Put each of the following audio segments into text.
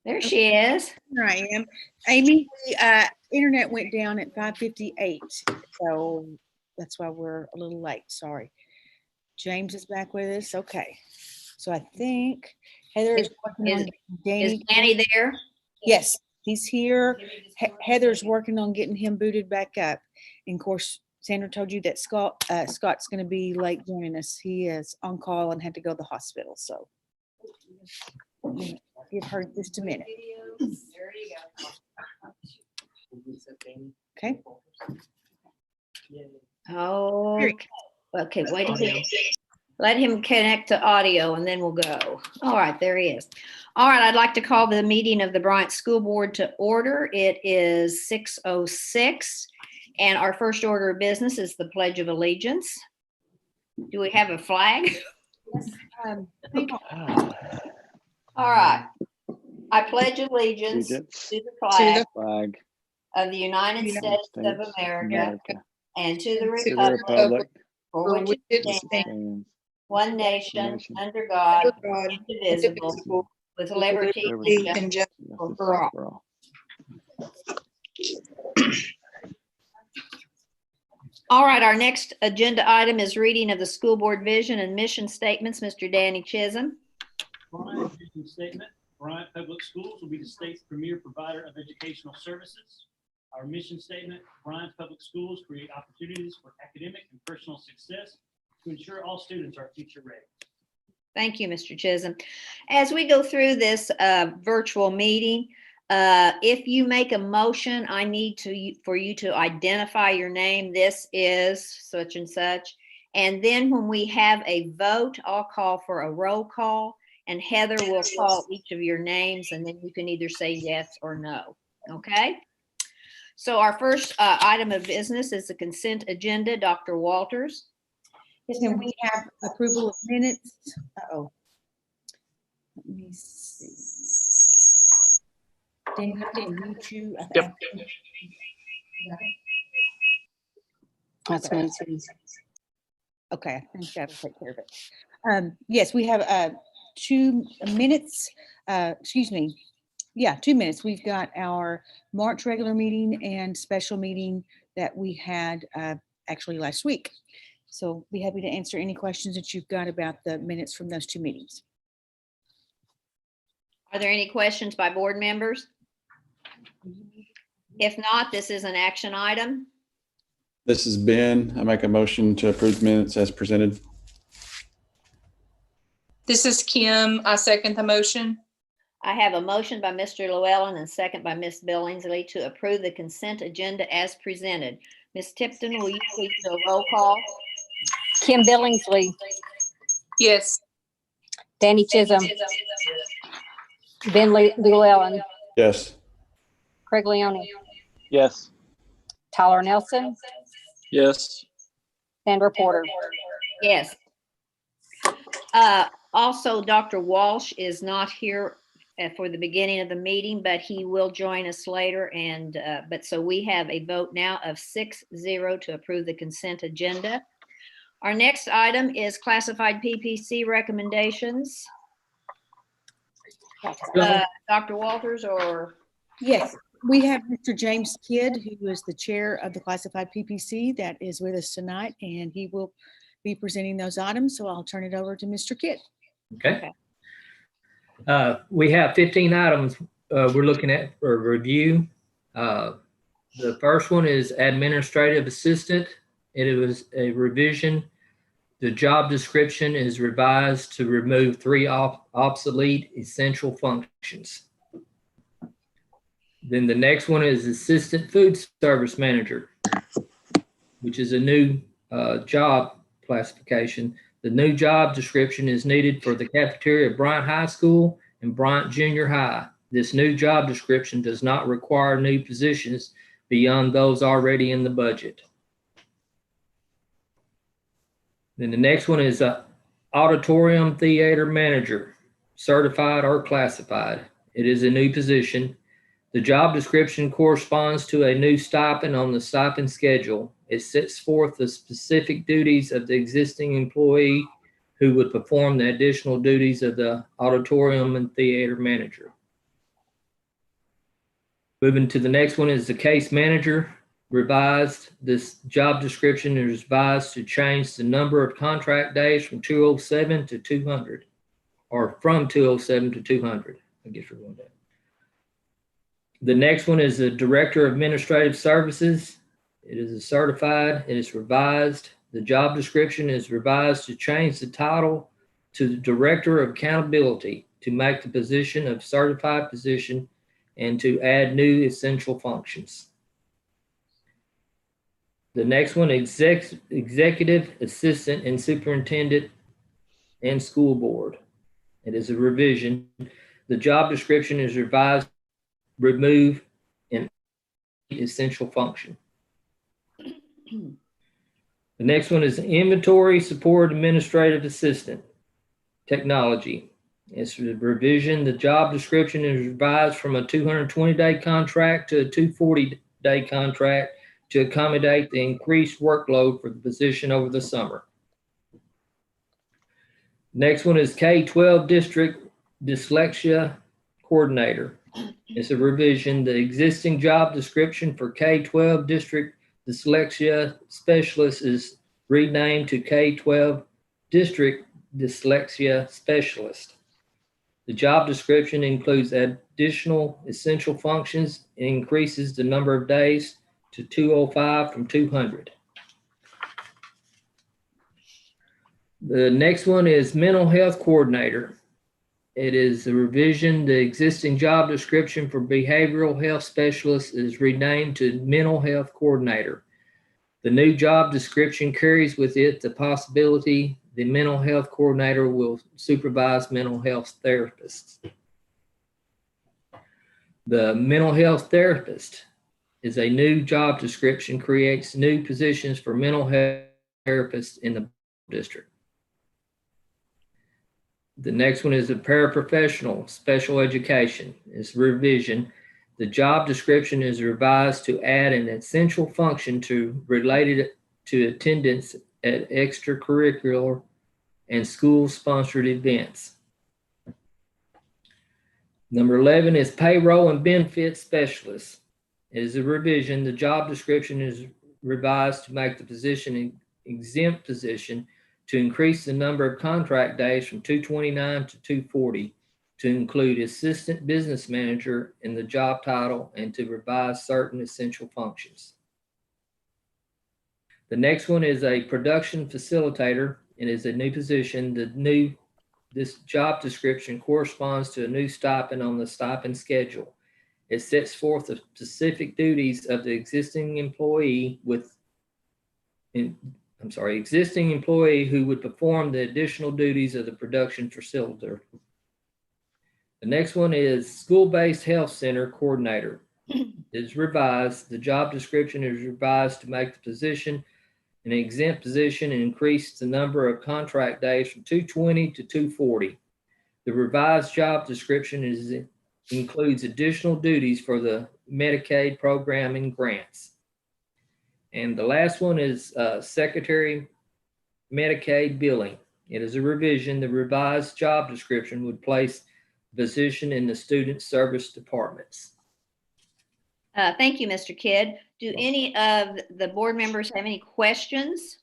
There she is. Here I am. Amy, the internet went down at 5:58, so that's why we're a little late. Sorry. James is back with us. Okay. So I think Heather is working on Is Danny there? Yes, he's here. Heather's working on getting him booted back up. And of course, Sandra told you that Scott's going to be late joining us. He is on call and had to go to the hospital. So give her just a minute. There you go. Okay. Oh, okay. Wait a minute. Let him connect to audio and then we'll go. All right, there he is. All right, I'd like to call the meeting of the Bryant School Board to order. It is 6:06, and our first order of business is the Pledge of Allegiance. Do we have a flag? Yes. Okay. All right. I pledge allegiance to the flag of the United States of America and to the republic for which it stands, one nation, under God, indivisible, with liberty and justice for all. All right, our next agenda item is reading of the school board vision and mission statements. Mr. Danny Chisholm. Bryant vision statement. Bryant Public Schools will be the state's premier provider of educational services. Our mission statement, Bryant Public Schools create opportunities for academic and personal success to ensure all students are future ready. Thank you, Mr. Chisholm. As we go through this virtual meeting, if you make a motion, I need for you to identify your name. This is such and such. And then when we have a vote, I'll call for a roll call, and Heather will call each of your names, and then you can either say yes or no. Okay? So our first item of business is the consent agenda. Dr. Walters. Yes, and we have approval of minutes. Uh-oh. Let me see. Dan, I didn't mute you. Yep. That's me. Okay, I think that'll take care of it. Yes, we have 2 minutes. Excuse me. Yeah, 2 minutes. We've got our March regular meeting and special meeting that we had actually last week. So be happy to answer any questions that you've got about the minutes from those 2 meetings. Are there any questions by board members? If not, this is an action item. This is Ben. I make a motion to approve minutes as presented. This is Kim. I second the motion. I have a motion by Mr. Llewellyn and second by Ms. Billingsley to approve the consent agenda as presented. Ms. Tipton, will you please do a roll call? Kim Billingsley. Yes. Danny Chisholm. Ben Llewellyn. Yes. Craig Leone. Yes. Tyler Nelson. Yes. Sandra Porter. Yes. Also, Dr. Walsh is not here for the beginning of the meeting, but he will join us later. And so we have a vote now of 6-0 to approve the consent agenda. Our next item is classified PPC recommendations. Dr. Walters or? Yes, we have Mr. James Kidd, who is the chair of the classified PPC that is with us tonight, and he will be presenting those items. So I'll turn it over to Mr. Kidd. Okay. We have 15 items we're looking at for review. The first one is administrative assistant. It was a revision. The job description is revised to remove 3 obsolete essential functions. Then the next one is assistant food service manager, which is a new job classification. The new job description is needed for the cafeteria at Bryant High School and Bryant Junior High. This new job description does not require new positions beyond those already in the budget. Then the next one is auditorium theater manager, certified or classified. It is a new position. The job description corresponds to a new stipend on the stipend schedule. It sets forth the specific duties of the existing employee who would perform the additional duties of the auditorium and theater manager. Moving to the next one is the case manager revised. This job description is revised to change the number of contract days from 207 to 200, or from 207 to 200. I guess we're going down. The next one is the Director of Administrative Services. It is a certified, it is revised. The job description is revised to change the title to the Director of Accountability to make the position of certified position and to add new essential functions. The next one, executive assistant and superintendent and school board. It is a revision. The job description is revised, remove an essential function. The next one is inventory support administrative assistant technology. It's a revision. The job description is revised from a 220-day contract to a 240-day contract to accommodate the increased workload for the position over the summer. Next one is K-12 district dyslexia coordinator. It's a revision. The existing job description for K-12 district dyslexia specialist is renamed to K-12 district dyslexia specialist. The job description includes additional essential functions and increases the number of days to 205 from 200. The next one is mental health coordinator. It is a revision. The existing job description for behavioral health specialist is renamed to mental health coordinator. The new job description carries with it the possibility the mental health coordinator will supervise mental health therapists. The mental health therapist is a new job description, creates new positions for mental health therapists in the district. The next one is a paraprofessional special education. It's revision. The job description is revised to add an essential function related to attendance at extracurricular and school-sponsored events. Number 11 is payroll and benefits specialist. It is a revision. The job description is revised to make the position an exempt position, to increase the number of contract days from 229 to 240, to include assistant business manager in the job title, and to revise certain essential functions. The next one is a production facilitator. It is a new position. This job description corresponds to a new stipend on the stipend schedule. It sets forth the specific duties of the existing employee existing employee who would perform the additional duties of the production facilitator. The next one is school-based health center coordinator. It's revised. The job description is revised to make the position an exempt position and increase the number of contract days from 220 to 240. The revised job description includes additional duties for the Medicaid program and grants. And the last one is Secretary Medicaid billing. It is a revision. The revised job description would place the position in the student service departments. Thank you, Mr. Kidd. Do any of the board members have any questions?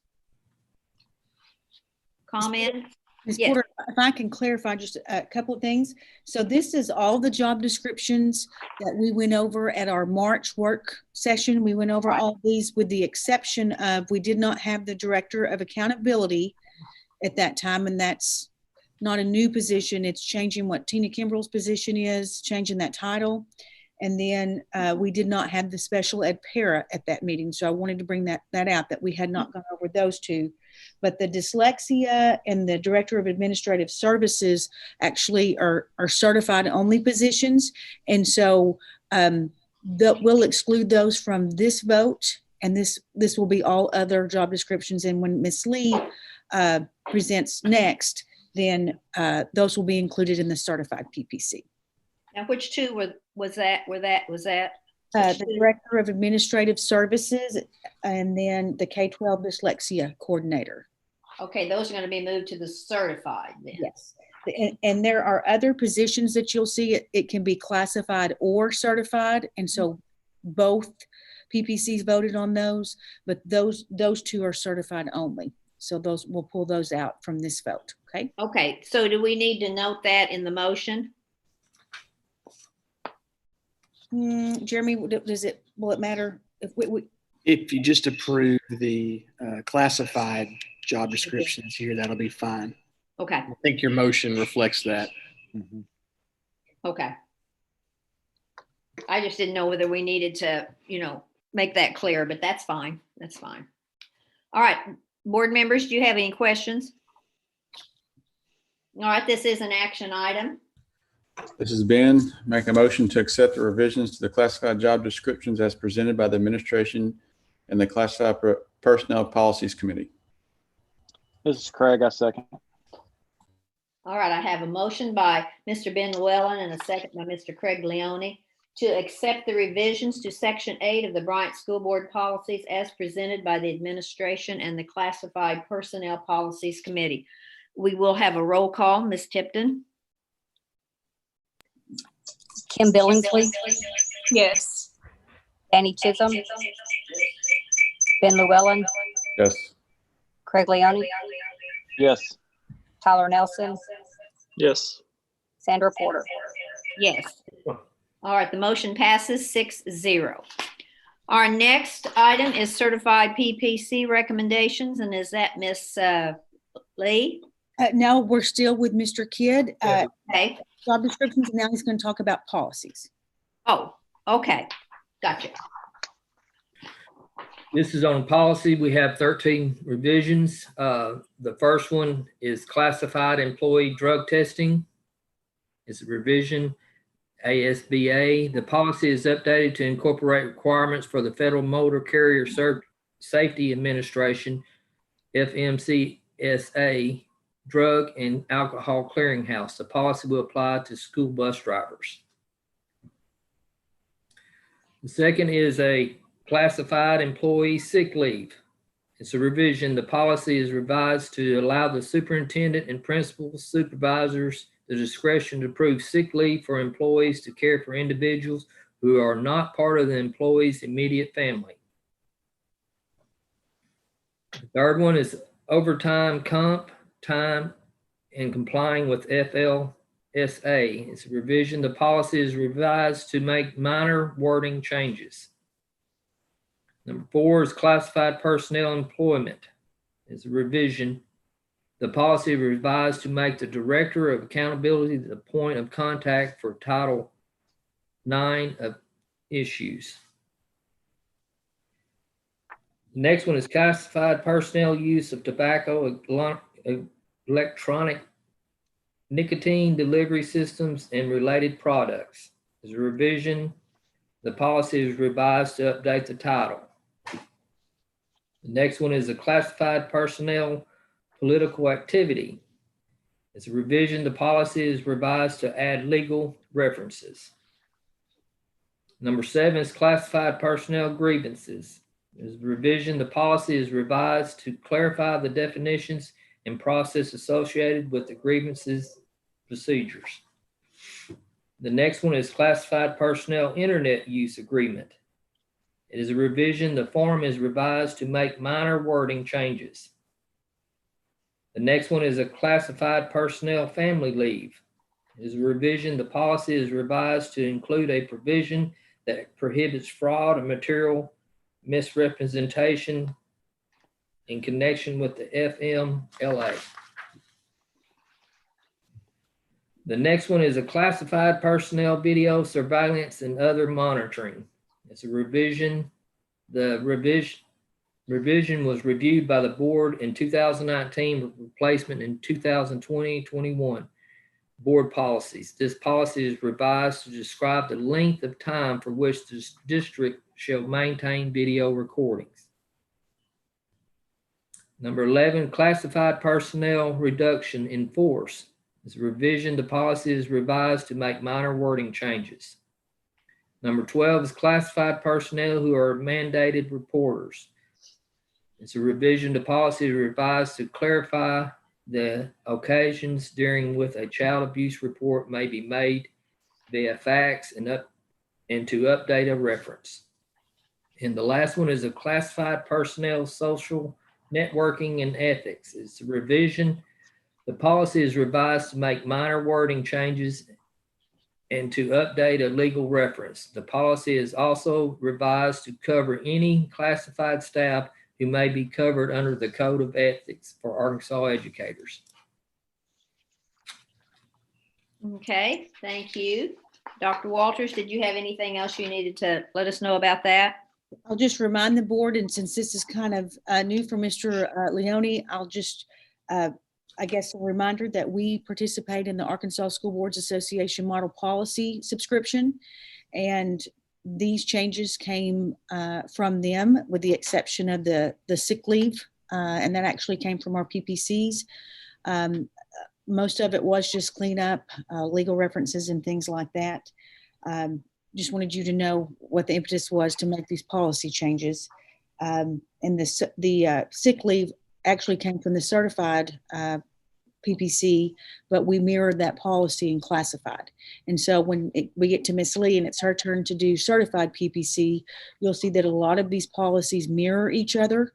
Comments? Ms. Yes. Porter, if I can clarify just a couple of things. So this is all the job descriptions that we went over at our March work session. We went over all these with the exception of we did not have the Director of Accountability at that time, and that's not a new position. It's changing what Tina Kimbrell's position is, changing that title. And then we did not have the special ed para at that meeting. So I wanted to bring that out, that we had not gone over those two. But the dyslexia and the Director of Administrative Services actually are certified only positions. And so we'll exclude those from this vote. And this will be all other job descriptions. And when Ms. Lee presents next, then those will be included in the certified PPC. Now, which two was that? The Director of Administrative Services and then the K-12 Dyslexia Coordinator. Okay, those are going to be moved to the certified then. Yes. And there are other positions that you'll see. It can be classified or certified. And so both PPCs voted on those, but those two are certified only. So those, we'll pull those out from this vote. Okay. Okay, so do we need to note that in the motion? Jeremy, will it matter if we If you just approve the classified job descriptions here, that'll be fine. Okay, I think your motion reflects that. okay. I just didn't know whether we needed to, make that clear, but that's fine. That's fine. All right, board members, do you have any questions? All right, this is an action item. This is Ben. Make a motion to accept the revisions to the classified job descriptions as presented by the administration and the Classified Personnel Policies Committee. This is Craig. I second. All right, I have a motion by Mr. Ben Llewellyn and a second by Mr. Craig Leone to accept the revisions to Section 8 of the Bryant School Board policies as presented by the administration and the Classified Personnel Policies Committee. We will have a roll call. Ms. Tipton? Kim Billingsley, Yes. Danny Chisholm, Ben Llewellyn, Yes. Craig Leone, Yes. Tyler Nelson, Yes. Sandra Porter. Yes. All right, the motion passes 6-0. Our next item is certified PPC recommendations, and is that Miss Lee? no, we're still with Mr. Kidd. Okay. Job descriptions, and now he's going to talk about policies. Oh, okay. Gotcha. This is on policy. We have 13 revisions. The first one is classified employee drug testing. It's a revision, ASBA. The policy is updated to incorporate requirements for the Federal Motor Carrier Safety Administration, FMCSA, Drug and Alcohol Clearinghouse. The policy will apply to school bus drivers. The second is a classified employee sick leave. It's a revision. The policy is revised to allow the superintendent and principal supervisors the discretion to approve sick leave for employees to care for individuals who are not part of the employee's immediate family. The third one is overtime comp time and complying with FLSA. It's a revision. The policy is revised to make minor wording changes. Number 4 is classified personnel employment. It's a revision. The policy is revised to make the director of accountability the point of contact for Title IX of issues. The next one is classified personnel use of tobacco, electronic nicotine delivery systems, and related products. As a revision, the policy is revised to update the title. The next one is a classified personnel political activity. As a revision, the policy is revised to add legal references. Number 7 is classified personnel grievances. As a revision, the policy is revised to clarify the definitions and process associated with the grievances procedures. The next one is classified personnel internet use agreement. It is a revision. The form is revised to make minor wording changes. The next one is a classified personnel family leave. It is a revision. The policy is revised to include a provision that prohibits fraud and material misrepresentation in connection with the FMLA. The next one is a classified personnel video surveillance and other monitoring. It's a revision. The revision was reviewed by the board in 2019 with replacement in 2020-21 board policies. This policy is revised to describe the length of time for which the district shall maintain video recordings. Number 11, classified personnel reduction in force. As a revision, the policy is revised to make minor wording changes. Number 12 is classified personnel who are mandated reporters. It's a revision. The policy is revised to clarify The occasions during with a child abuse report may be made via fax and to update a reference. And the last one is a classified personnel, social networking and ethics. It's a revision. The policy is revised to make minor wording changes and to update a legal reference. The policy is also revised to cover any classified staff who may be covered under the Code of Ethics for Arkansas educators. Okay, thank you. Dr. Walters, did you have anything else you needed to let us know about that? I'll just remind the board, and since this is kind of new for Mr. Leone, I'll just, I guess, a reminder that we participate in the Arkansas School Boards Association Model Policy subscription. And these changes came from them, with the exception of the sick leave, and that actually came from our PPCs. Most of it was just cleanup, legal references and things like that. Just wanted you to know what the impetus was to make these policy changes. And the sick leave actually came from the certified PPC, but we mirrored that policy in classified. And so when we get to Miss Lee and it's her turn to do certified PPC, you'll see that a lot of these policies mirror each other.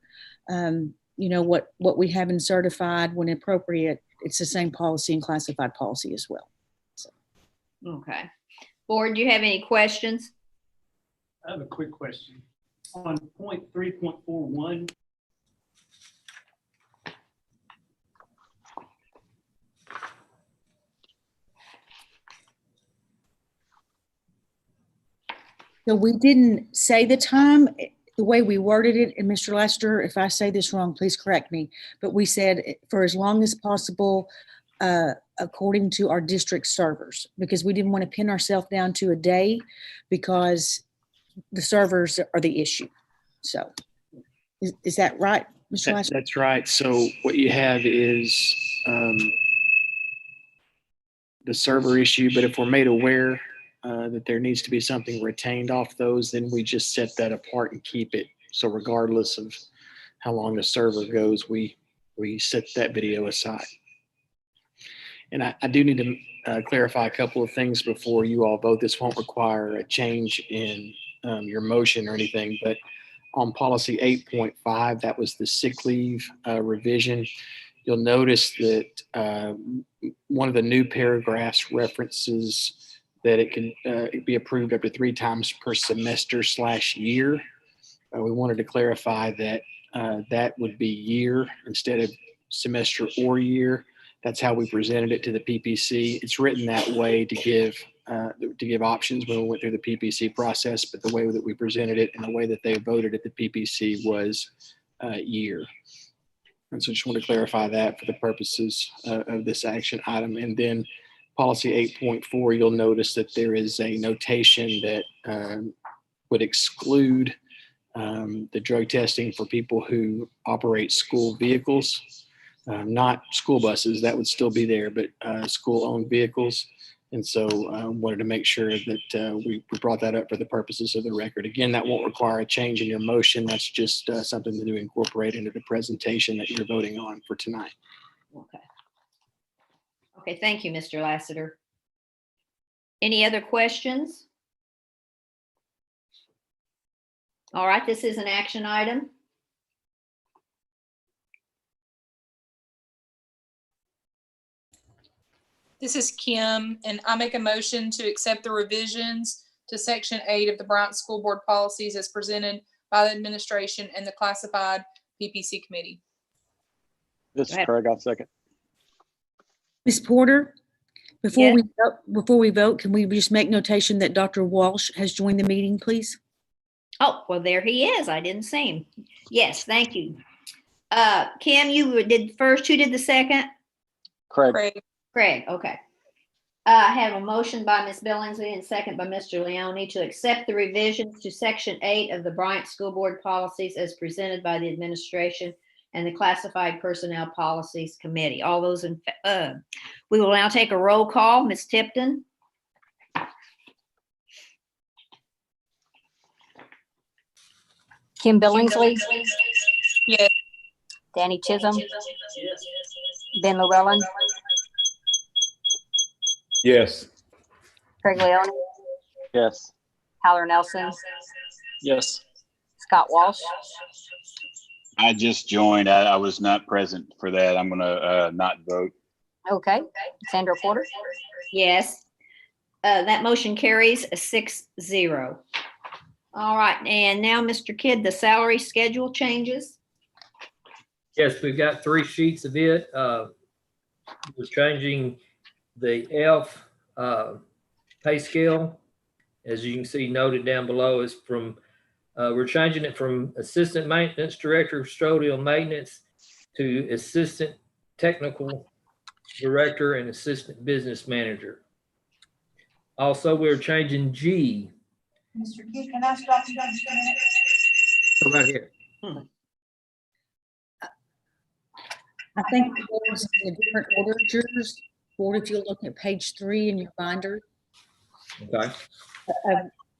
You know, what we have in certified, when appropriate, it's the same policy in classified policy as well. So. Okay. Board, do you have any questions? I have a quick question. On point 3.41, So we didn't say the time, the way we worded it, and Mr. Lester, if I say this wrong, please correct me, but we said for as long as possible, according to our district servers, because we didn't want to pin ourselves down to a day, because the servers are the issue. So is that right, Mr. Lester? That's right. So what you have is the server issue, but if we're made aware that there needs to be something retained off those, then we just set that apart and keep it. So regardless of how long the server goes, we set that video aside. And I do need to clarify a couple of things before you all vote. This won't require a change in your motion or anything, but on policy 8.5, that was the sick leave revision. You'll notice that one of the new paragraphs references that it can be approved up to 3 times per semester/year. We wanted to clarify that that would be year instead of semester or year. That's how we presented it to the PPC. It's written that way to give options when we went through the PPC process, but the way that we presented it and the way that they voted at the PPC was year. And so just want to clarify that for the purposes of this action item. And then policy 8.4, you'll notice that there is a notation that would exclude the drug testing for people who operate school vehicles. Not school buses, that would still be there, but school-owned vehicles. And so wanted to make sure that we brought that up for the purposes of the record. Again, that won't require a change in your motion. That's just something to incorporate into the presentation that you're voting on for tonight. Okay. Okay, thank you, Mr. Lassiter. Any other questions? All right, this is an action item. This is Kim, and I make a motion to accept the revisions to Section 8 of the Bryant School Board policies as presented by the administration and the classified PPC committee. This is Craig. I'll second. Ms. Porter, before Yes. we vote, can we just make notation that Dr. Walsh has joined the meeting, please? Oh, well, there he is. I didn't see him. Yes, thank you. Kim, you did first. Who did the second? Craig. Craig, okay. I have a motion by Ms. Billingsley and second by Mr. Leone to accept the revisions to Section 8 of the Bryant School Board policies as presented by the administration and the Classified Personnel Policies Committee. All those in, we will now take a roll call. Ms. Tipton? Kim Billingsley, Yes. Danny Chisholm, Ben Llewellyn, Yes. Craig Leone, Yes. Tyler Nelson, Yes. Scott Walsh, I just joined. I was not present for that. I'm gonna not vote. okay, Sandra Porter, Yes. That motion carries 6-0. All right, and now, Mr. Kidd, the salary schedule changes. Yes, we've got 3 sheets of it. We're changing the F pay scale. As you can see noted down below is from, we're changing it from Assistant Maintenance Director of Custodial Maintenance to Assistant Technical Director and Assistant Business Manager. Also, we're changing G. Mr. Kidd, can I stop you guys a minute? Come right here. I think it was in a different order, yours, or if you're looking at page 3 in your binder Okay.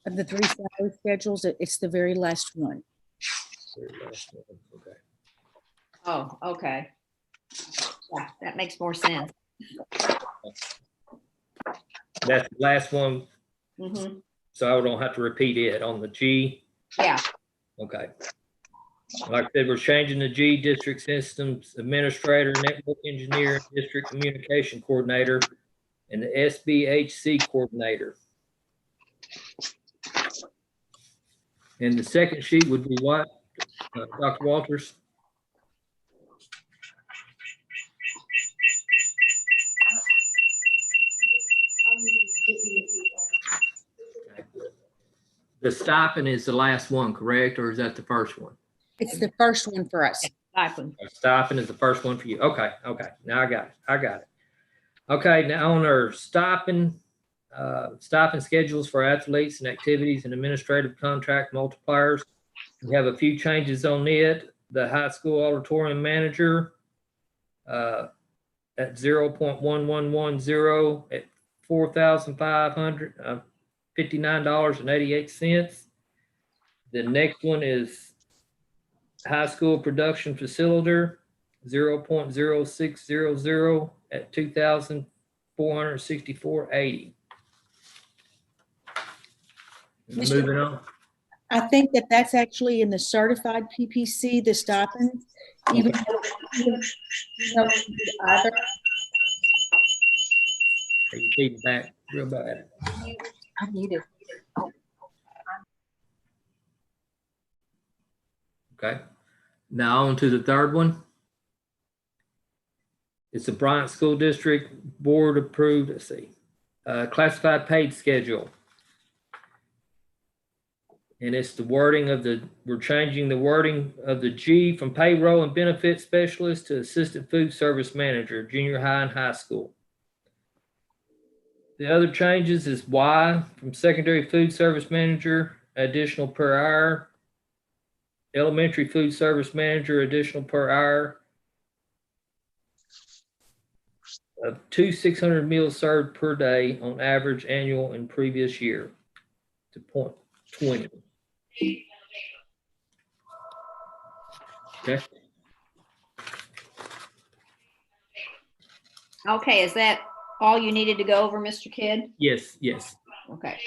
of the 3 salary schedules, it's the very last one. Okay. Oh, okay. Yeah, that makes more sense. That's the last one, Mhm. so I don't have to repeat it on the G. Yeah, Okay. Like I said, we're changing the G District Systems Administrator, Network Engineer, District Communication Coordinator, and the SBHC Coordinator. And the second sheet would be what, Dr. Walters? The stipend is the last one, correct? Or is that the first one? It's the first one for us. stipend. Stipend is the first one for you. Okay, okay. Now I got it. Okay, now on our stipend schedules for athletes and activities and administrative contract multipliers, we have a few changes on it. The high school auditorium manager at 0.1110 at $4,559.88. The next one is high school production facilitator, 0.0600 at $2,464.80. Moving on. I think that's actually in the certified PPC, the stipend, even though either. You feedback real bad. I muted. Okay. Now on to the third one. It's the Bryant School District Board approved, let's see, classified paid schedule. And it's the wording of we're changing the wording of the G from payroll and benefit specialist to assistant food service manager, junior high and high school. The other changes is Y from secondary food service manager, additional per hour, elementary food service manager, additional per hour, of 600 meals served per day on average annual and previous year to point 20. Okay. Okay, is that all you needed to go over, Mr. Kidd? Yes, yes. Okay.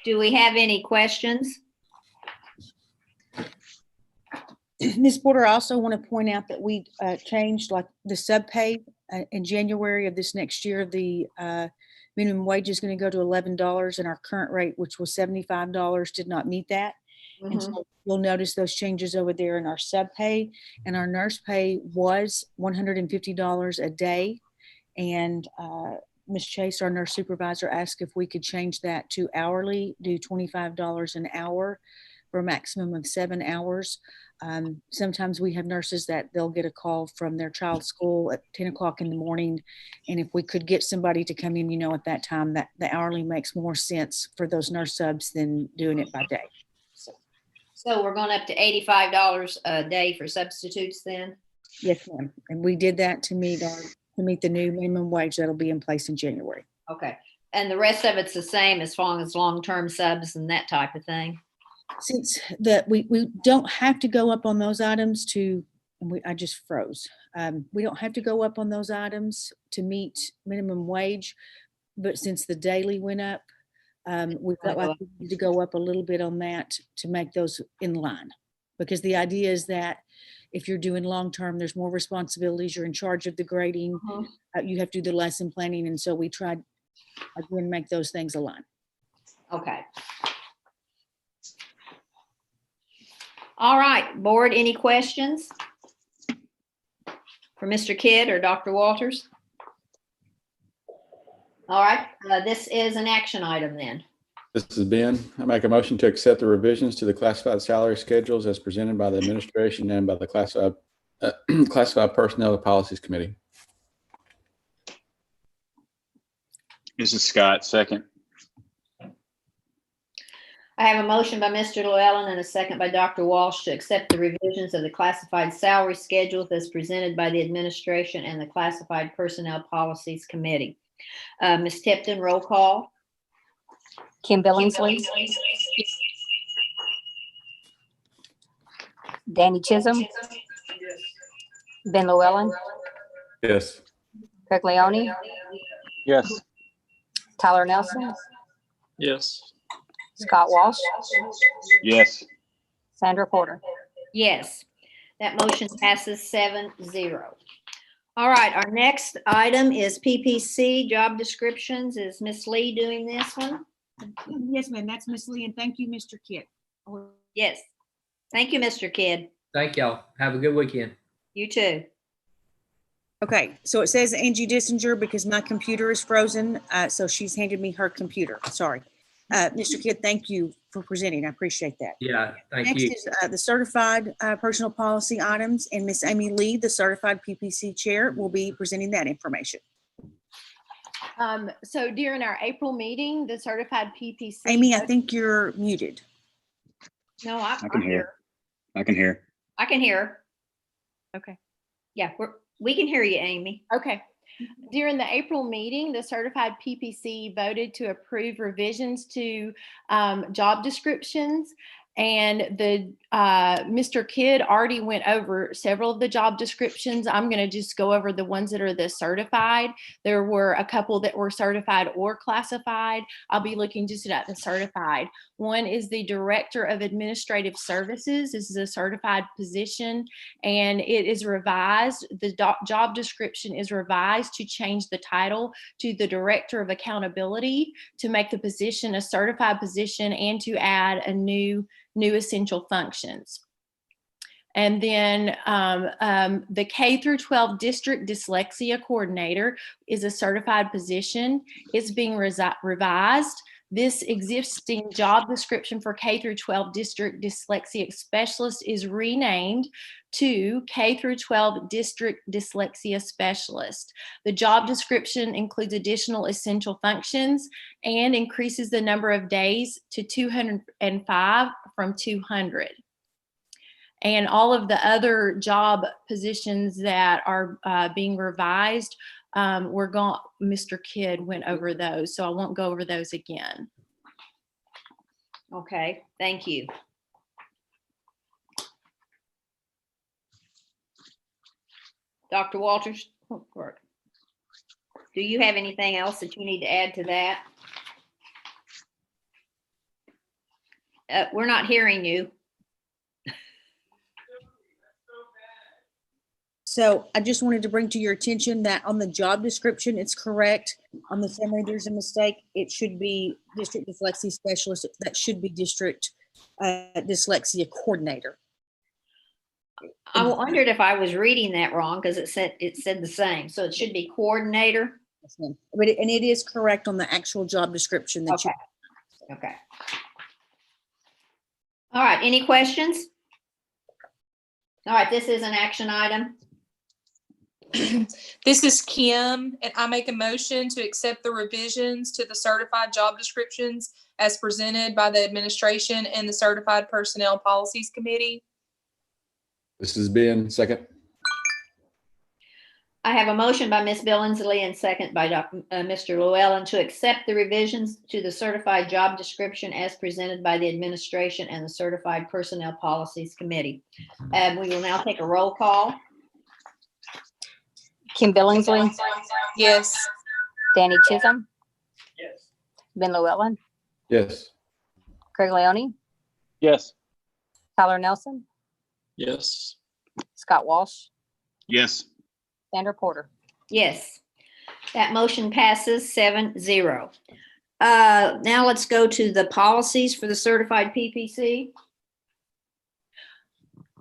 Do we have any questions? Ms. Porter, I also want to point out that we changed like the subpay in January of this next year. The minimum wage is going to go to $11 and our current rate, which was $75, did not meet that. And so you'll notice those changes over there in our subpay, and our nurse pay was $150 a day. And Ms. Chase, our nurse supervisor, asked if we could change that to hourly, do $25 an hour for a maximum of 7 hours. Sometimes we have nurses that they'll get a call from their child's school at 10 o'clock in the morning. And if we could get somebody to come in, at that time, that the hourly makes more sense for those nurse subs than doing it by day. So we're going up to $85 a day for substitutes then? Yes, ma'am. And we did that to meet the new minimum wage that'll be in place in January. Okay. And the rest of it's the same as long as long-term subs and that type of thing? Since we don't have to go up on those items to and I just froze. We don't have to go up on those items to meet minimum wage, but since the daily went up, we felt like we need to go up a little bit on that to make those in line. Because the idea is that if you're doing long-term, there's more responsibilities, you're in charge of the grading, you have to do the lesson planning, and so we tried, again, make those things align. Okay. All right, board, any questions for Mr. Kidd or Dr. Walters? All right, this is an action item then. This is Ben. I make a motion to accept the revisions to the classified salary schedules as presented by the administration and by the classified personnel policies committee. This is Scott, second. I have a motion by Mr. Llewellyn and a second by Dr. Walsh to accept the revisions of the classified salary schedules as presented by the administration and the classified personnel policies committee. Ms. Tipton, roll call. Kim Billingsley, Danny Chisholm, Ben Llewellyn, Yes. Craig Leone, Yes. Tyler Nelson, Yes. Scott Walsh, Yes. Sandra Porter. Yes, that motion passes 7-0. All right, our next item is PPC job descriptions. Is Ms. Lee doing this one? Yes, ma'am, that's Miss Lee, and thank you, Mr. Kidd. Yes. Thank you, Mr. Kidd. Thank y'all. Have a good weekend. You too. Okay, so it says Angie Dissinger because my computer is frozen, so she's handed me her computer. Sorry. Mr. Kidd, thank you for presenting. I appreciate that. Yeah, thank Next you. is the certified personal policy items, and Miss Amy Lee, the certified PPC chair, will be presenting that information. So during our April meeting, the certified PPC. Amy, I think you're muted. No, I can hear. I can hear. I can hear. Okay. Yeah, we can hear you, Amy. Okay. During the April meeting, the certified PPC voted to approve revisions to job descriptions. And the Mr. Kidd already went over several of the job descriptions. I'm going to just go over the ones that are the certified. There were a couple that were certified or classified. I'll be looking just at the certified. One is the Director of Administrative Services. This is a certified position, and it is revised. The job description is revised to change the title to the Director of Accountability to make the position a certified position and to add a new essential functions. And then the K through 12 District Dyslexia Coordinator is a certified position. It's being revised. This existing job description for K through 12 District Dyslexia Specialist is renamed to K through 12 District Dyslexia Specialist. The job description includes additional essential functions and increases the number of days to 205 from 200. And all of the other job positions that are being revised, Mr. Kidd went over those, so I won't go over those again. Okay, thank you. Dr. Walters, do you have anything else that you need to add to that? We're not hearing you. So I just wanted to bring to your attention that on the job description, it's correct. On the summary, there's a mistake. It should be District Dyslexia Specialist. That should be District Dyslexia Coordinator. I wondered if I was reading that wrong because it said the same. So it should be coordinator. But it is correct on the actual job description. That Okay. Okay. All right. Any questions? All right. This is an action item. This is Kim, and I make a motion to accept the revisions to the certified job descriptions as presented by the administration and the certified personnel policies committee. This is Ben, second. I have a motion by Ms. Billingsley and second by Mr. Llewellyn to accept the revisions to the certified job description as presented by the administration and the Certified Personnel Policies Committee. We will now take a roll call. Kim Billingsley, Yes. Danny Chisholm, Yes. Ben Llewellyn, Yes. Craig Leone, Yes. Tyler Nelson, Yes. Scott Walsh, Yes. Sandra Porter. Yes, that motion passes 7-0. Now let's go to the policies for the certified PPC.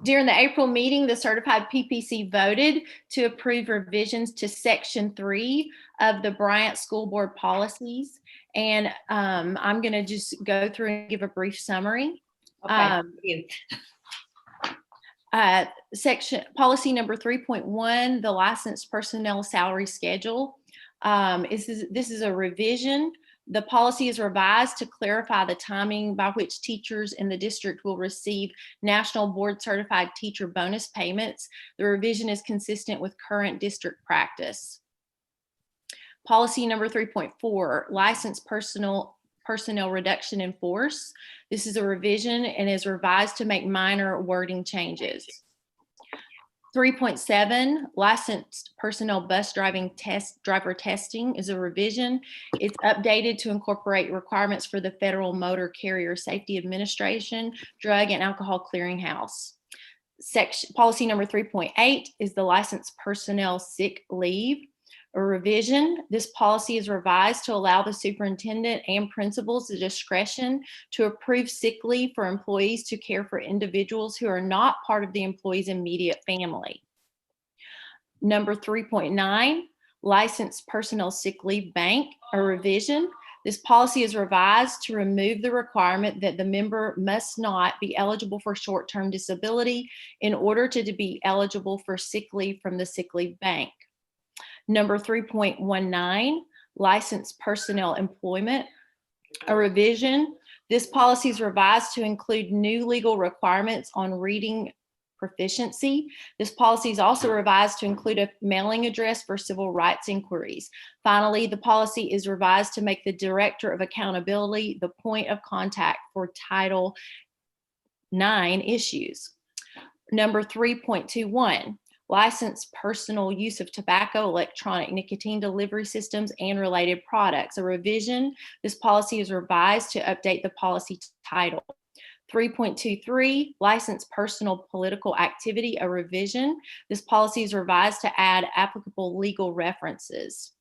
During the April meeting, the certified PPC voted to approve revisions to Section 3 of the Bryant School Board policies. And I'm going to just go through and give a brief summary. Okay. Section policy number 3.1, the licensed personnel salary schedule. This is a revision. The policy is revised to clarify the timing by which teachers in the district will receive National Board Certified Teacher bonus payments. The revision is consistent with current district practice. Policy number 3.4, licensed personnel reduction in force. This is a revision and is revised to make minor wording changes. 3.7, licensed personnel bus driver testing is a revision. It's updated to incorporate requirements for the Federal Motor Carrier Safety Administration, Drug and Alcohol Clearinghouse. Policy number 3.8 is the licensed personnel sick leave. A revision. This policy is revised to allow the superintendent and principals the discretion to approve sick leave for employees to care for individuals who are not part of the employee's immediate family. Number 3.9, licensed personnel sick leave bank. A revision. This policy is revised to remove the requirement that the member must not be eligible for short-term disability in order to be eligible for sick leave from the sick leave bank. Number 3.19, licensed personnel employment. A revision. This policy is revised to include new legal requirements on reading proficiency. This policy is also revised to include a mailing address for civil rights inquiries. Finally, the policy is revised to make the Director of Accountability the point of contact for Title IX issues. Number 3.21, licensed personal use of tobacco, electronic nicotine delivery systems, and related products. A revision. This policy is revised to update the policy title. 3.23, licensed personal political activity. A revision. This policy is revised to add applicable legal references.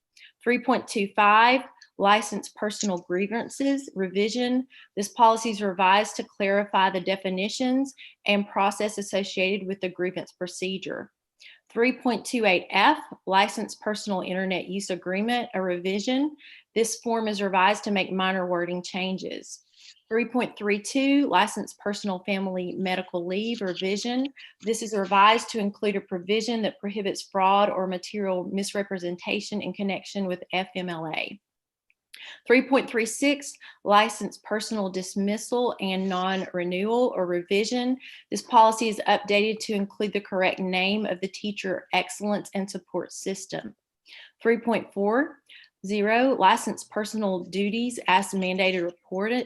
3.25, licensed personal grievances. Revision. This policy is revised to clarify the definitions and process associated with the grievance procedure. 3.28F, licensed personal internet use agreement. A revision. This form is revised to make minor wording changes. 3.32, licensed personal family medical leave. Revision. This is revised to include a provision that prohibits fraud or material misrepresentation in connection with FMLA. 3.36, licensed personal dismissal and non-renewal or revision. This policy is updated to include the correct name of the Teacher Excellence and Support System. 3.40, licensed personal duties as mandated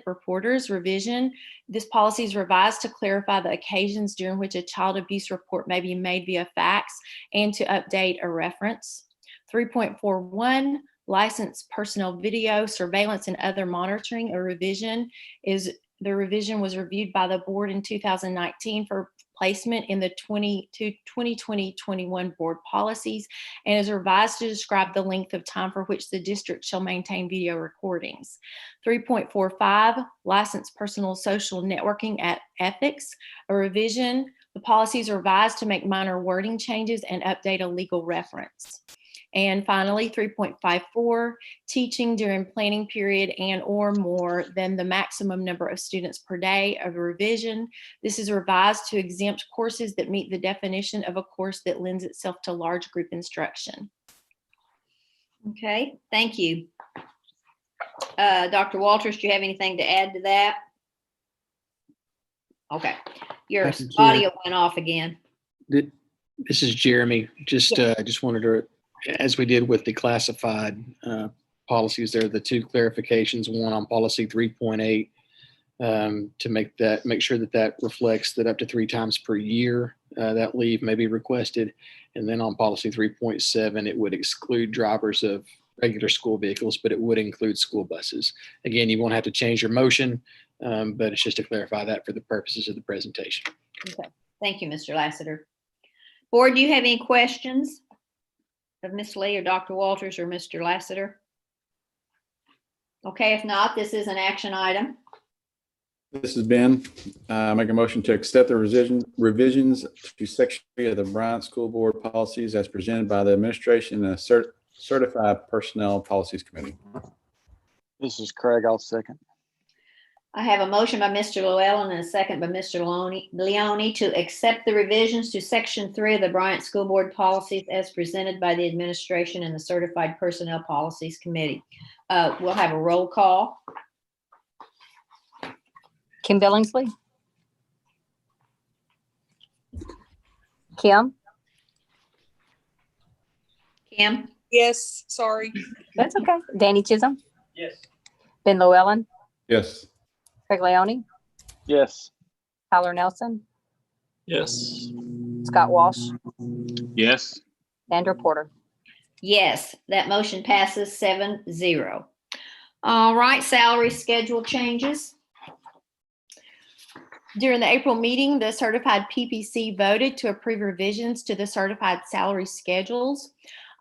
reporters. Revision. This policy is revised to clarify the occasions during which a child abuse report may be made via fax and to update a reference. 3.41, licensed personnel video, surveillance, and other monitoring. A revision is the revision was reviewed by the board in 2019 for placement in the 2020-21 board policies and is revised to describe the length of time for which the district shall maintain video recordings. 3.45, licensed personal social networking at ethics. A revision. The policy is revised to make minor wording changes and update a legal reference. And finally, 3.54, teaching during planning period and or more than the maximum number of students per day. Of revision. This is revised to exempt courses that meet the definition of a course that lends itself to large group instruction. Okay, thank you. Dr. Walters, do you have anything to add to that? Okay, your Thank you, audio went off again. This is Jeremy. Just wanted to as we did with the classified policies, there are the two clarifications, one on policy 3.8 to make sure that reflects that up to 3 times per year that leave may be requested. And then on policy 3.7, it would exclude drivers of regular school vehicles, but it would include school buses. Again, you won't have to change your motion, but it's just to clarify that for the purposes of the presentation. Okay. Thank you, Mr. Lassiter. Board, do you have any questions of Ms. Lee or Dr. Walters or Mr. Lassiter? Okay, if not, this is an action item. This has been, make a motion to accept the revisions to section 3 of the Bryant School Board policies as presented by the administration and a certified personnel policies committee. This is Craig. I'll second. I have a motion by Mr. Llewellyn and a second by Mr. Leone to accept the revisions to section 3 of the Bryant School Board policies as presented by the administration and the certified personnel policies committee. We'll have a roll call. Kim Billingsley. Kim. Kim? Yes, sorry. That's okay. Danny Chisholm. Yes. Ben Llewellyn. Yes. Craig Leone. Yes. Tyler Nelson. Yes. Scott Walsh. Yes. Sandra Porter. Yes, that motion passes 7-0. All right, salary schedule changes. During the April meeting, the certified PPC voted to approve revisions to the certified salary schedules.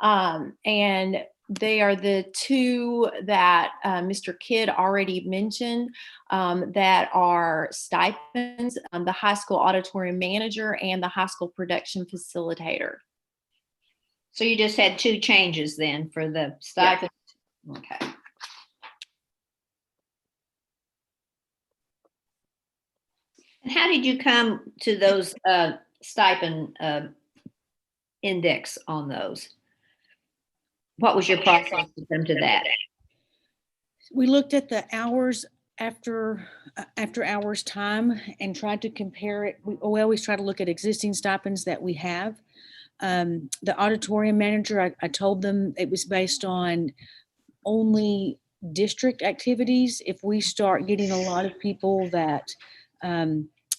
And they are the two that Mr. Kidd already mentioned that are stipends, the high school auditorium manager and the high school production facilitator. So you just had 2 changes then for the stipend? Okay. And how did you come to those stipend index on those? What was your process to come to that? We looked at the hours after hours time and tried to compare it. We always try to look at existing stipends that we have. The auditorium manager, I told them it was based on only district activities. If we start getting a lot of people that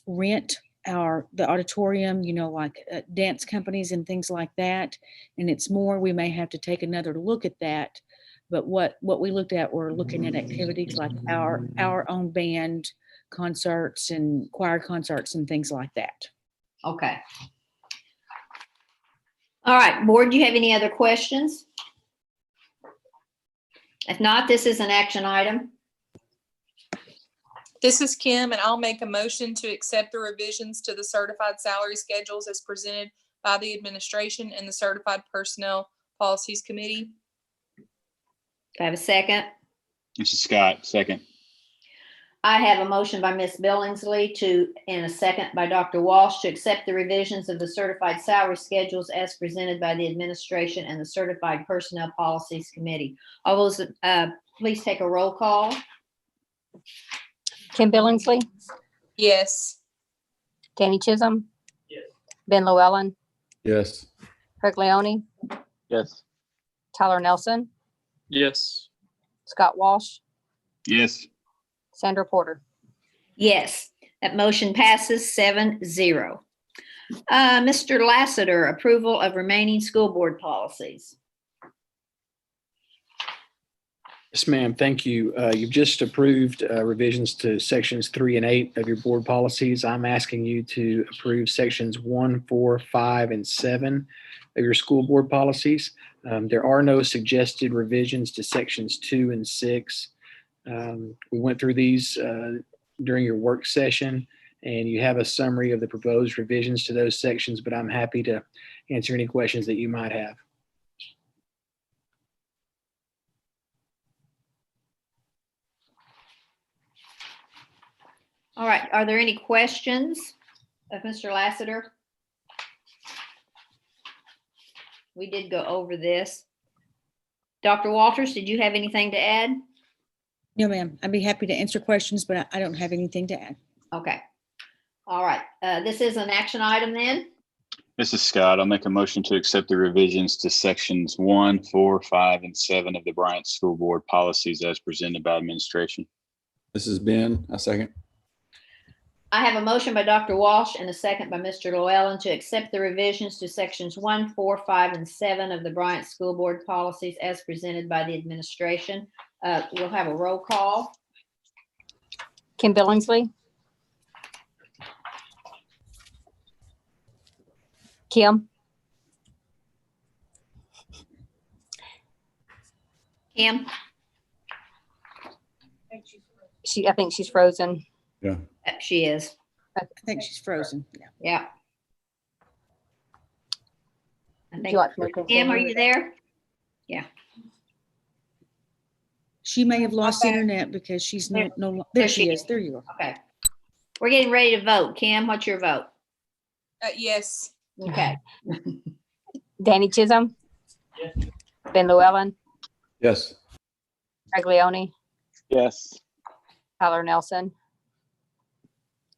rent the auditorium, like dance companies and things like that, and it's more, we may have to take another look at that. But what we looked at, we're looking at activities like our own band concerts and choir concerts and things like that. Okay. All right, board, do you have any other questions? If not, this is an action item. This is Kim, and I'll make a motion to accept the revisions to the certified salary schedules as presented by the administration and the certified personnel policies committee. Do I have a second? This is Scott. Second. I have a motion by Ms. Billingsley and a second by Dr. Walsh to accept the revisions of the certified salary schedules as presented by the administration and the certified personnel policies committee. All those, please take a roll call. Kim Billingsley. Yes. Danny Chisholm. Yes. Ben Llewellyn. Yes. Craig Leone. Yes. Tyler Nelson. Yes. Scott Walsh. Yes. Sandra Porter. Yes, that motion passes 7-0. Mr. Lassiter, approval of remaining school board policies. Yes, ma'am. Thank you. You've just approved revisions to sections 3 and 8 of your board policies. I'm asking you to approve sections 1, 4, 5, and 7 of your school board policies. There are no suggested revisions to sections 2 and 6. We went through these during your work session, and you have a summary of the proposed revisions to those sections, but I'm happy to answer any questions that you might have. All right, are there any questions of Mr. Lassiter? We did go over this. Dr. Walters, did you have anything to add? No, ma'am. I'd be happy to answer questions, but I don't have anything to add. Okay. All right. This is an action item then. This is Scott. I'll make a motion to accept the revisions to sections 1, 4, 5, and 7 of the Bryant School Board policies as presented by administration. This is Ben. I second. I have a motion by Dr. Walsh and a second by Mr. Llewellyn to accept the revisions to sections 1, 4, 5, and 7 of the Bryant School Board policies as presented by the administration. We'll have a roll call. Kim Billingsley. Kim. Kim? I think she's frozen. Yeah. She is. I think she's frozen. Yeah. Yeah. I Would think, you like to make a Kim, are statement? you there? Yeah. She may have lost Okay. internet because she's no, There no, there she she is. is. There you are. Okay. We're getting ready to vote. Kim, what's your vote? Yes. Okay. Danny Chisholm. Yes. Ben Llewellyn. Yes. Craig Leone. Yes. Tyler Nelson.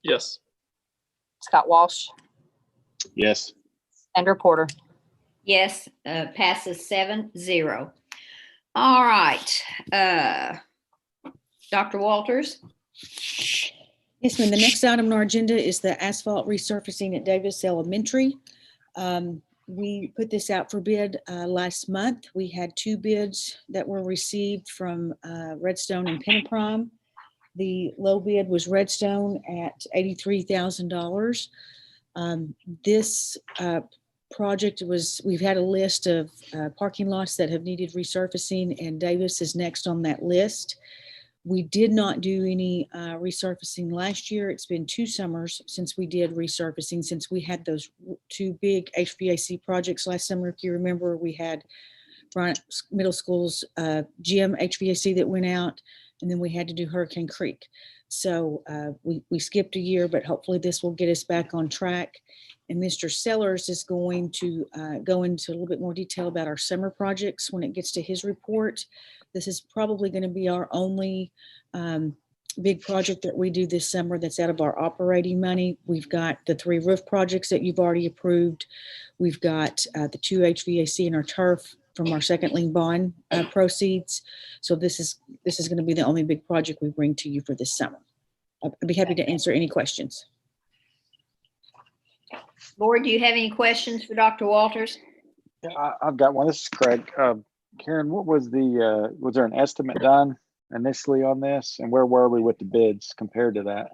Yes. Scott Walsh. Yes. Sandra Porter. Yes, passes 7-0. All right. Dr. Walters? Yes, ma'am. The next item on our agenda is the asphalt resurfacing at Davis Elementary. We put this out for bid last month. We had 2 bids that were received from Redstone and Pennaprime. The low bid was Redstone at $83,000. This project we've had a list of parking lots that have needed resurfacing, and Davis is next on that list. We did not do any resurfacing last year. It's been 2 summers since we did resurfacing, since we had those 2 big HVAC projects last summer. If you remember, we had Bryant Middle School's gym HVAC that went out, and then we had to do Hurricane Creek. So we skipped a year, but hopefully this will get us back on track. And Mr. Sellers is going to go into a little bit more detail about our summer projects when it gets to his report. This is probably going to be our only big project that we do this summer that's out of our operating money. We've got the 3 roof projects that you've already approved. We've got the 2 HVAC and our turf from our second lien bond proceeds. So this is going to be the only big project we bring to you for this summer. I'd be happy to answer any questions. Board, do you have any questions for Dr. Walters? Yeah, I've got one. This is Craig. Karen, what was was there an estimate done initially on this? And where were we with the bids compared to that?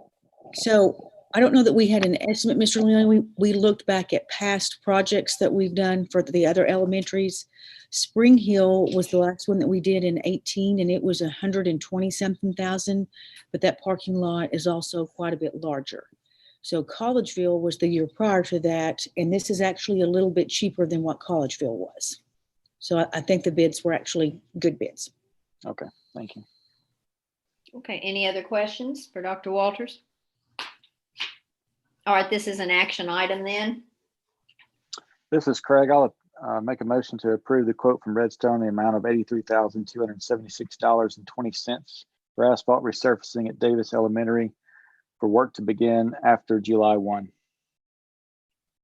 So I don't know that we had an estimate, Mr. Leone. We looked back at past projects that we've done for the other elementaries. Spring Hill was the last one that we did in 18, and it was 120-something thousand, but that parking lot is also quite a bit larger. So Collegeville was the year prior to that, and this is actually a little bit cheaper than what Collegeville was. So I think the bids were actually good bids. Okay, thank you. Okay, any other questions for Dr. Walters? All right, this is an action item then. This is Craig. I'll make a motion to approve the quote from Redstone in the amount of $83,276.20 for asphalt resurfacing at Davis Elementary for work to begin after July 1.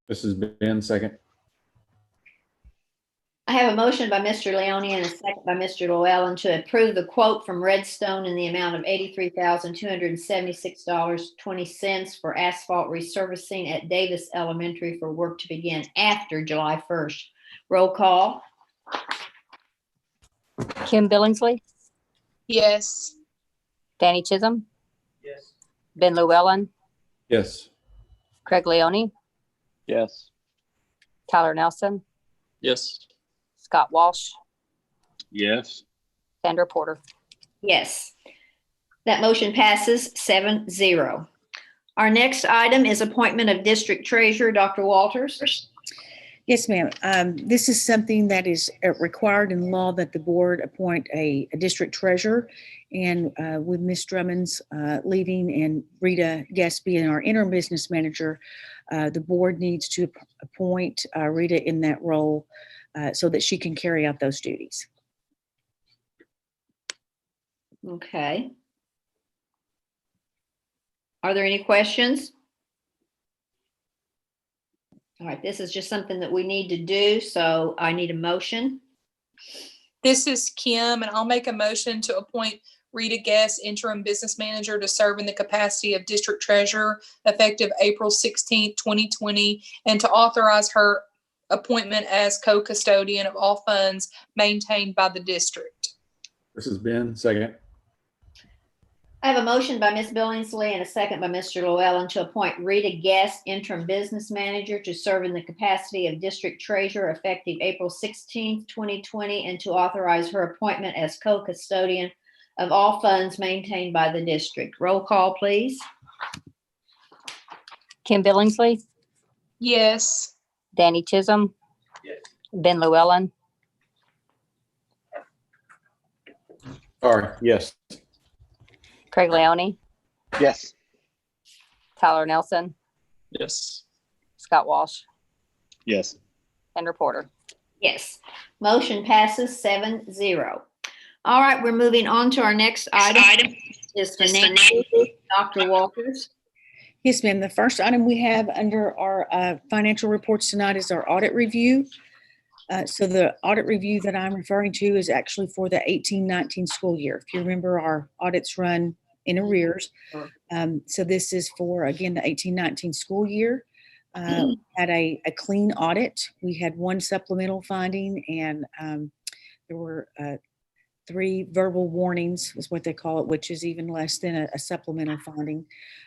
This is Ben. Second. I have a motion by Mr. Leone and a second by Mr. Llewellyn to approve the quote from Redstone in the amount of $83,276.20 for asphalt resurfacing at Davis Elementary for work to begin after July 1st. Roll call. Kim Billingsley. Yes. Danny Chisholm. Yes. Ben Llewellyn. Yes. Craig Leone. Yes. Tyler Nelson. Yes. Scott Walsh. Yes. Sandra Porter. Yes. That motion passes 7-0. Our next item is appointment of district treasurer, Dr. Walters. Yes, ma'am. This is something that is required in law that the board appoint a district treasurer. And with Ms. Drummond's leaving and Rita Guest being our interim business manager, the board needs to appoint Rita in that role so that she can carry out those duties. Okay. Are there any questions? All right, this is just something that we need to do, so I need a motion. This is Kim, and I'll make a motion to appoint Rita Guest, interim business manager, to serve in the capacity of district treasurer effective April 16th, 2020, and to authorize her appointment as co-custodian of all funds maintained by the district. This is Ben, second. I have a motion by Ms. Billingsley and a second by Mr. Llewellyn to appoint Rita Guest, interim business manager, to serve in the capacity of district treasurer effective April 16th, 2020, and to authorize her appointment as co-custodian of all funds maintained by the district. Roll call, please. Kim Billingsley, Yes. Danny Chisholm, Ben Llewellyn, Sorry, yes. Craig Leone, Yes. Tyler Nelson, Yes. Scott Walsh, Yes. and Reporter. Yes, motion passes 7-0. All right, we're moving on to our next item. Is financial. Dr. Walters. Yes, ma'am. The first item we have under our financial reports tonight is our audit review. So the audit review that I'm referring to is actually for the 18-19 school year. If you remember, our audits run in arrears. So this is for, again, the 18-19 school year. Had a clean audit. We had one supplemental finding, and there were 3 verbal warnings is what they call it, which is even less than a supplemental finding.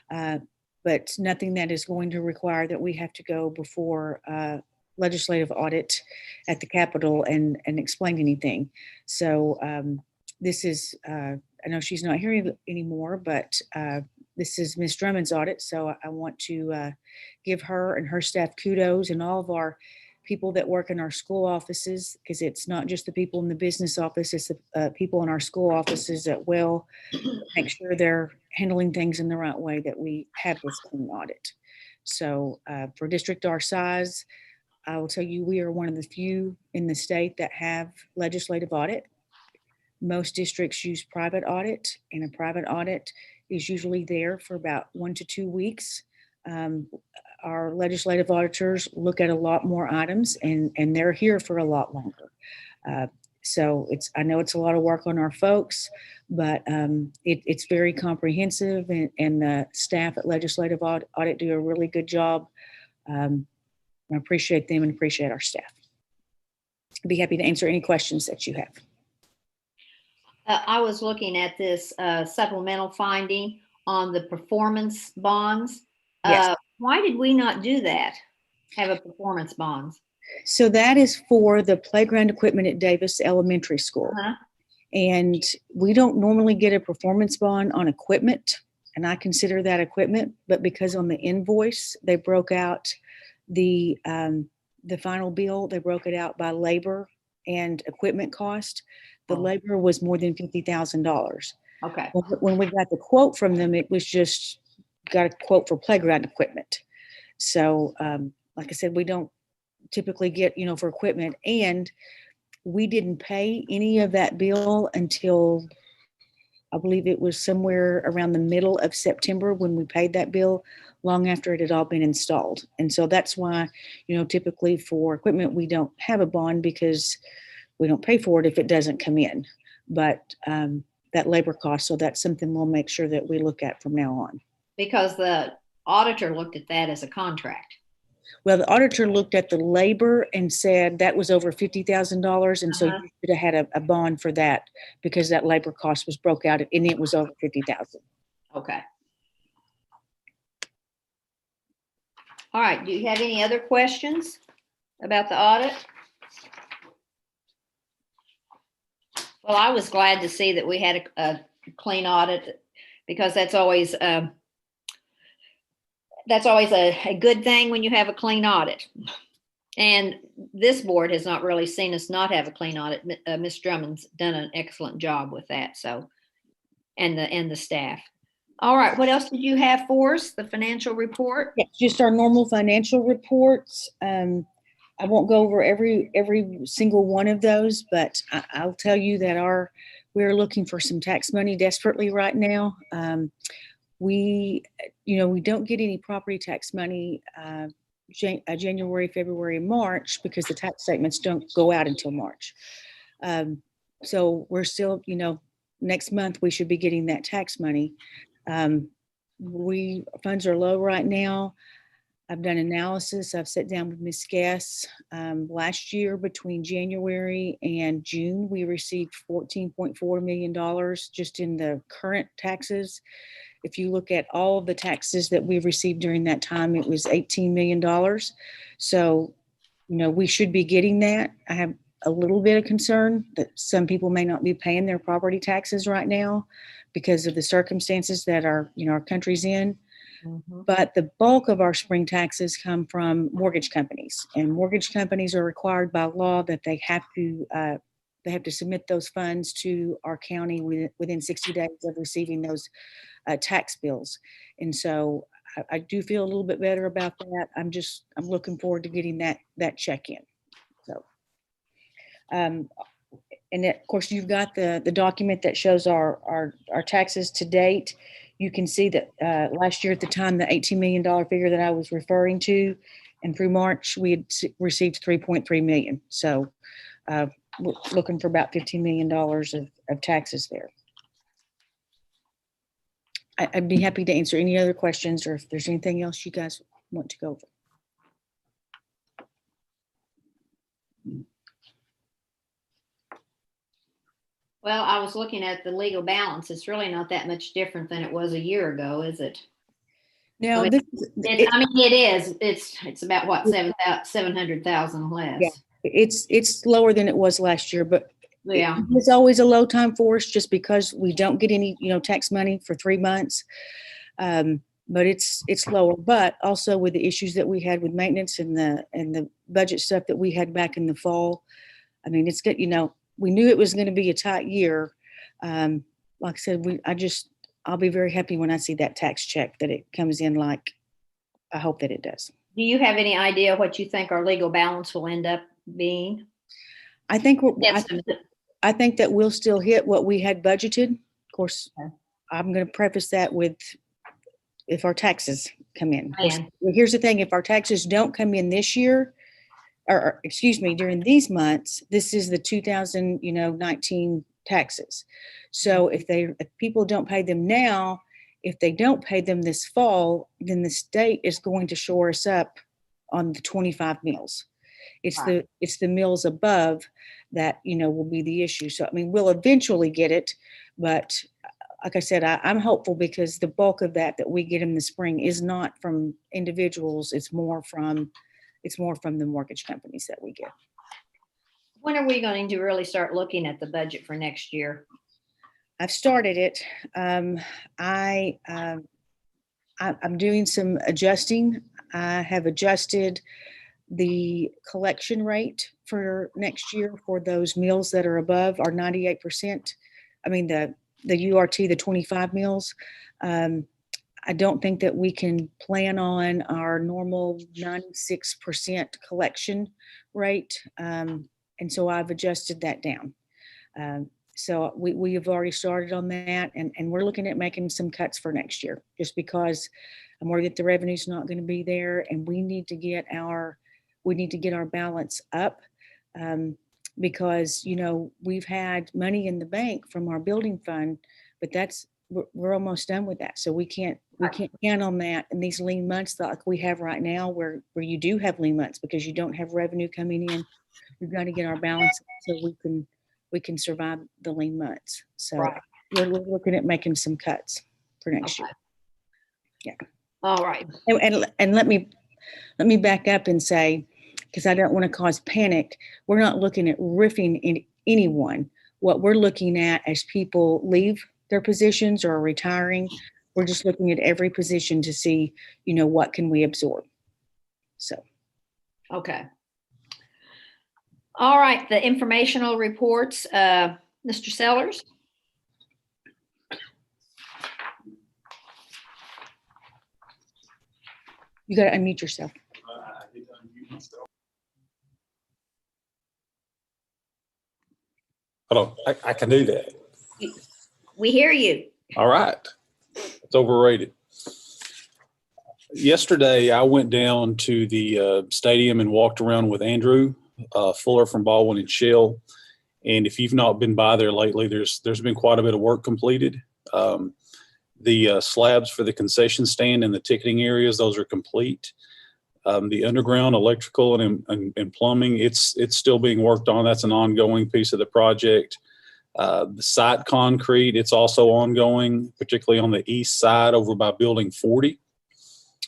But nothing that is going to require that we have to go before legislative audit at the Capitol and explain anything. So this is, I know she's not here anymore, but this is Ms. Drummond's audit. So I want to give her and her staff kudos, and all of our people that work in our school offices, because it's not just the people in the business office, it's the people in our school offices that will make sure they're handling things in the right way, that we have this clean audit. So for a district our size, I will tell you, we are one of the few in the state that have legislative audit. Most districts use private audit, and a private audit is usually there for about 1 to 2 weeks. Our legislative auditors look at a lot more items, and they're here for a lot longer. So I know it's a lot of work on our folks, but it's very comprehensive, and the staff at legislative audit do a really good job. I appreciate them and appreciate our staff. I'd be happy to answer any questions that you have. I was looking at this supplemental finding on the performance bonds. Yes. Why did we not do that? Have a performance bonds? So that is for the playground equipment at Davis Elementary School. And we don't normally get a performance bond on equipment, and I consider that equipment, but because on the invoice, they broke out the final bill, they broke it out by labor and equipment cost. The labor was more than $50,000. Okay. When we got the quote from them, it was just got a quote for playground equipment. So like I said, we don't typically get, for equipment, and we didn't pay any of that bill until I believe it was somewhere around the middle of September when we paid that bill, long after it had all been installed. And so that's why, typically for equipment, we don't have a bond, because we don't pay for it if it doesn't come in. But that labor cost, so that's something we'll make sure that we look at from now on. Because the auditor looked at that as a contract. Well, the auditor looked at the labor and said that was over $50,000. And so you should have had a bond for that, because that labor cost was broke out and it was over $50,000. Okay. All right. Do you have any other questions about the audit? Well, I was glad to see that we had a clean audit, because that's always a good thing when you have a clean audit. And this board has not really seen us not have a clean audit. Ms. Drummond's done an excellent job with that. So, and the staff. All right. What else did you have for us? The financial report? Yeah, just our normal financial reports. I won't go over every single one of those, but I'll tell you that we're looking for some tax money desperately right now. We don't get any property tax money January, February, and March, because the tax statements don't go out until March. So we're still, next month we should be getting that tax money. Funds are low right now. I've done analysis. I've sat down with Ms. Guess. Last year, between January and June, we received $14.4 million just in the current taxes. If you look at all of the taxes that we've received during that time, it was $18 million. So, we should be getting that. I have a little bit of concern that some people may not be paying their property taxes right now because of the circumstances that our country's in. Mhm. But the bulk of our spring taxes come from mortgage companies, and mortgage companies are required by law that they have to submit those funds to our county within 60 days of receiving those tax bills. And so I do feel a little bit better about that. I'm looking forward to getting that check in. So, and of course, you've got the document that shows our taxes to date. You can see that last year at the time, the $18 million figure that I was referring to, and through March, we had received $3.3 million. So we're looking for about $15 million of taxes there. I'd be happy to answer any other questions, or if there's anything else you guys want to go over. Well, I was looking at the legal balance. It's really not that much different than it was a year ago, is it? Now, I mean, it is. It's about what, 700,000 less. Yeah. It's lower than it was last year, but Yeah. it's always a low time for us just because we don't get any, tax money for 3 months. But it's lower, but also with the issues that we had with maintenance and the budget stuff that we had back in the fall. I mean, it's good, we knew it was going to be a tight year. Like I said, I'll be very happy when I see that tax check that it comes in like I hope that it does. Do you have any idea what you think our legal balance will end up being? I think that we'll still hit what we had budgeted. Of course, okay. I'm going to preface that with if our taxes come in. Course, here's the thing: if our taxes don't come in this year, or excuse me, during these months, this is the 2019 taxes. So if people don't pay them now, if they don't pay them this fall, then the state is going to shore us up on the 25 mills. It's right. the mills above that, will be the issue. So, I mean, we'll eventually get it, but like I said, I'm hopeful because the bulk of that we get in the spring is not from individuals. It's more from the mortgage companies that we get. When are we going to really start looking at the budget for next year? I've started it. I'm doing some adjusting. I have adjusted the collection rate for next year for those mills that are above our 98%. I mean, the URT, the 25 mills. I don't think that we can plan on our normal 96% collection rate. And so I've adjusted that down. So we have already started on that, and we're looking at making some cuts for next year, just because I'm worried that the revenue's not going to be there, and we need to get our balance up, because we've had money in the bank from our building fund, but we're almost done with that, so we can't count on that in these lean months like we have right now, where you do have lean months because you don't have revenue coming in. We've got to get our balance up so we can survive the lean months. So right. we're looking at making some cuts for next year. Yeah. All right. And let me back up and say, because I don't want to cause panic, we're not looking at riffing anyone. What we're looking at as people leave their positions or are retiring, we're just looking at every position to see, what can we absorb. So. Okay. All right, the informational reports, Mr. Sellers. You got to unmute yourself. I can do that. We hear you. All right. It's overrated. yesterday I went down to the stadium and walked around with Andrew Fuller from Baldwin and Shell. And if you've not been by there lately, there's been quite a bit of work completed. The slabs for the concession stand and the ticketing areas, those are complete. The underground electrical and plumbing, it's still being worked on. That's an ongoing piece of the project. The site concrete, it's also ongoing, particularly on the east side over by Building 40.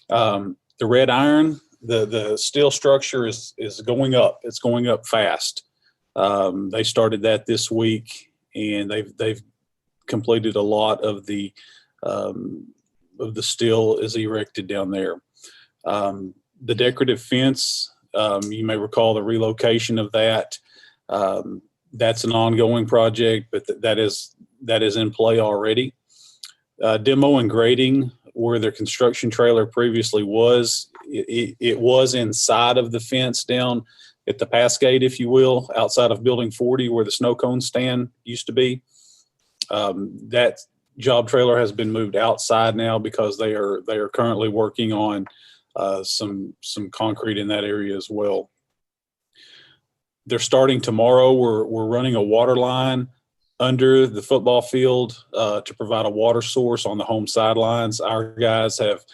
The red iron, the steel structure is going up. It's going up fast. They started that this week, and they've completed a lot of the steel is erected down there. The decorative fence, you may recall the relocation of that. That's an ongoing project, but that is in play already. Demo and grading where their construction trailer previously was, it was inside of the fence down at the pass gate, if you will, outside of Building 40 where the snow cone stand used to be. That job trailer has been moved outside now because they are currently working on some concrete in that area as well. They're starting tomorrow. We're running a water line under the football field to provide a water source on the home sidelines. Our guys have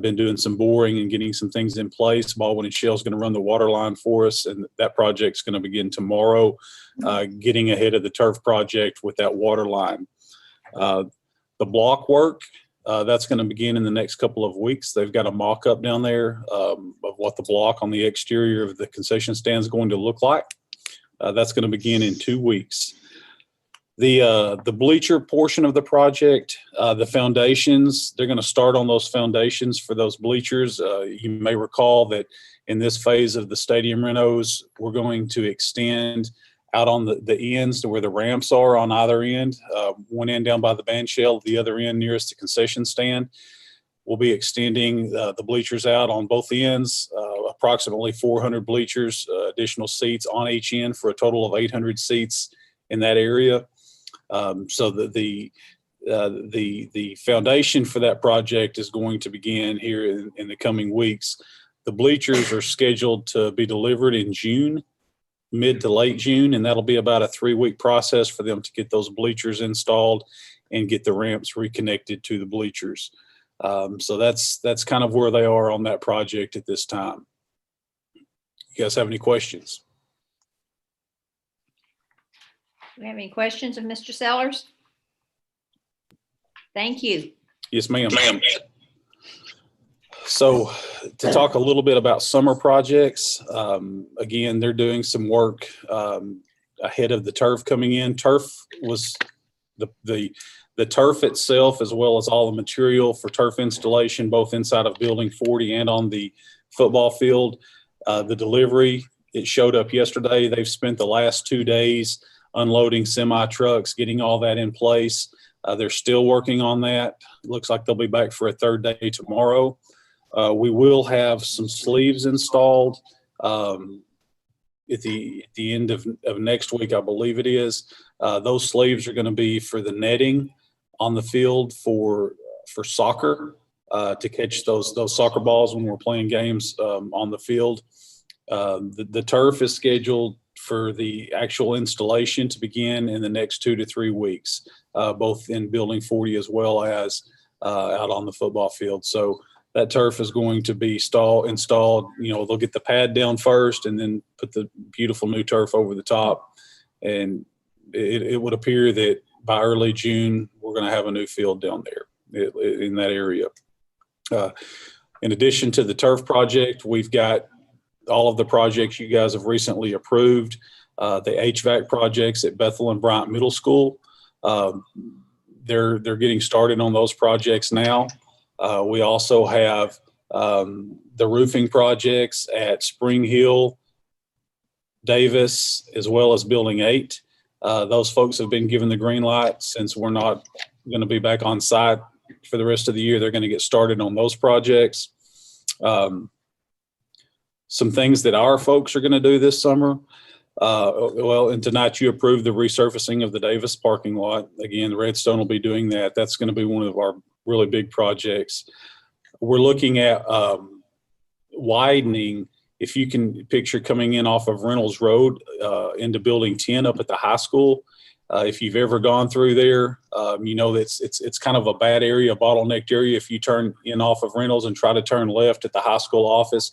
been doing some boring and getting some things in place. Baldwin and Shell is going to run the water line for us, and that project's going to begin tomorrow, getting ahead of the turf project with that water line. The block work, that's going to begin in the next couple of weeks. They've got a mock-up down there of what the block on the exterior of the concession stand is going to look like. That's going to begin in 2 weeks. The bleacher portion of the project, the foundations, they're going to start on those foundations for those bleachers. You may recall that in this phase of the stadium renos, we're going to extend out on the ends to where the ramps are on either end. One end down by the band shell, the other end nearest the concession stand. We'll be extending the bleachers out on both ends, approximately 400 bleachers, additional seats on each end for a total of 800 seats in that area. So the foundation for that project is going to begin here in the coming weeks. The bleachers are scheduled to be delivered in June, mid to late June, and that'll be about a 3-week process for them to get those bleachers installed and get the ramps reconnected to the bleachers. So that's kind of where they are on that project at this time. You guys have any questions? Do we have any questions of Mr. Sellers? Thank you. Yes, ma'am. So to talk a little bit about summer projects, again, they're doing some work ahead of the turf coming in. Turf was the turf itself, as well as all the material for turf installation, both inside of Building 40 and on the football field. The delivery, it showed up yesterday. They've spent the last 2 days unloading semi trucks, getting all that in place. They're still working on that. Looks like they'll be back for a third day tomorrow. We will have some sleeves installed at the end of next week, I believe it is. Those sleeves are going to be for the netting on the field for soccer, to catch those soccer balls when we're playing games on the field. The turf is scheduled for the actual installation to begin in the next 2 to 3 weeks, both in Building 40 as well as out on the football field. So that turf is going to be installed. You know, they'll get the pad down first and then put the beautiful new turf over the top. And it would appear that by early June, we're going to have a new field down there in that area. In addition to the turf project, we've got all of the projects you guys have recently approved, the HVAC projects at Bethel and Bryant Middle School. They're getting started on those projects now. We also have the roofing projects at Spring Hill, Davis, as well as Building 8. Those folks have been given the green light. Since we're not going to be back on site for the rest of the year, they're going to get started on those projects. Some things that our folks are going to do this summer. And tonight you approved the resurfacing of the Davis parking lot. Again, Redstone will be doing that. That's going to be one of our really big projects. we're looking at widening. If you can picture coming in off of Reynolds Road into Building 10 up at the high school. If you've ever gone through there, you know that it's kind of a bad area, a bottlenecked area. If you turn in off of Reynolds and try to turn left at the high school office,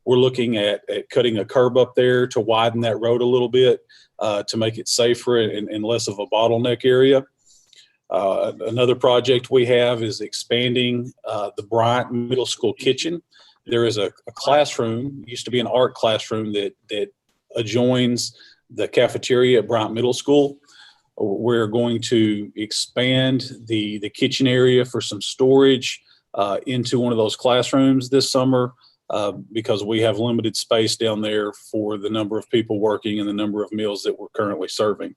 we're looking at cutting a curb up there to widen that road a little bit to make it safer and less of a bottleneck area. Another project we have is expanding the Bryant Middle School kitchen. There is a classroom, used to be an art classroom that adjoins the cafeteria at Bryant Middle School. We're going to expand the kitchen area for some storage into one of those classrooms this summer because we have limited space down there for the number of people working and the number of meals that we're currently serving.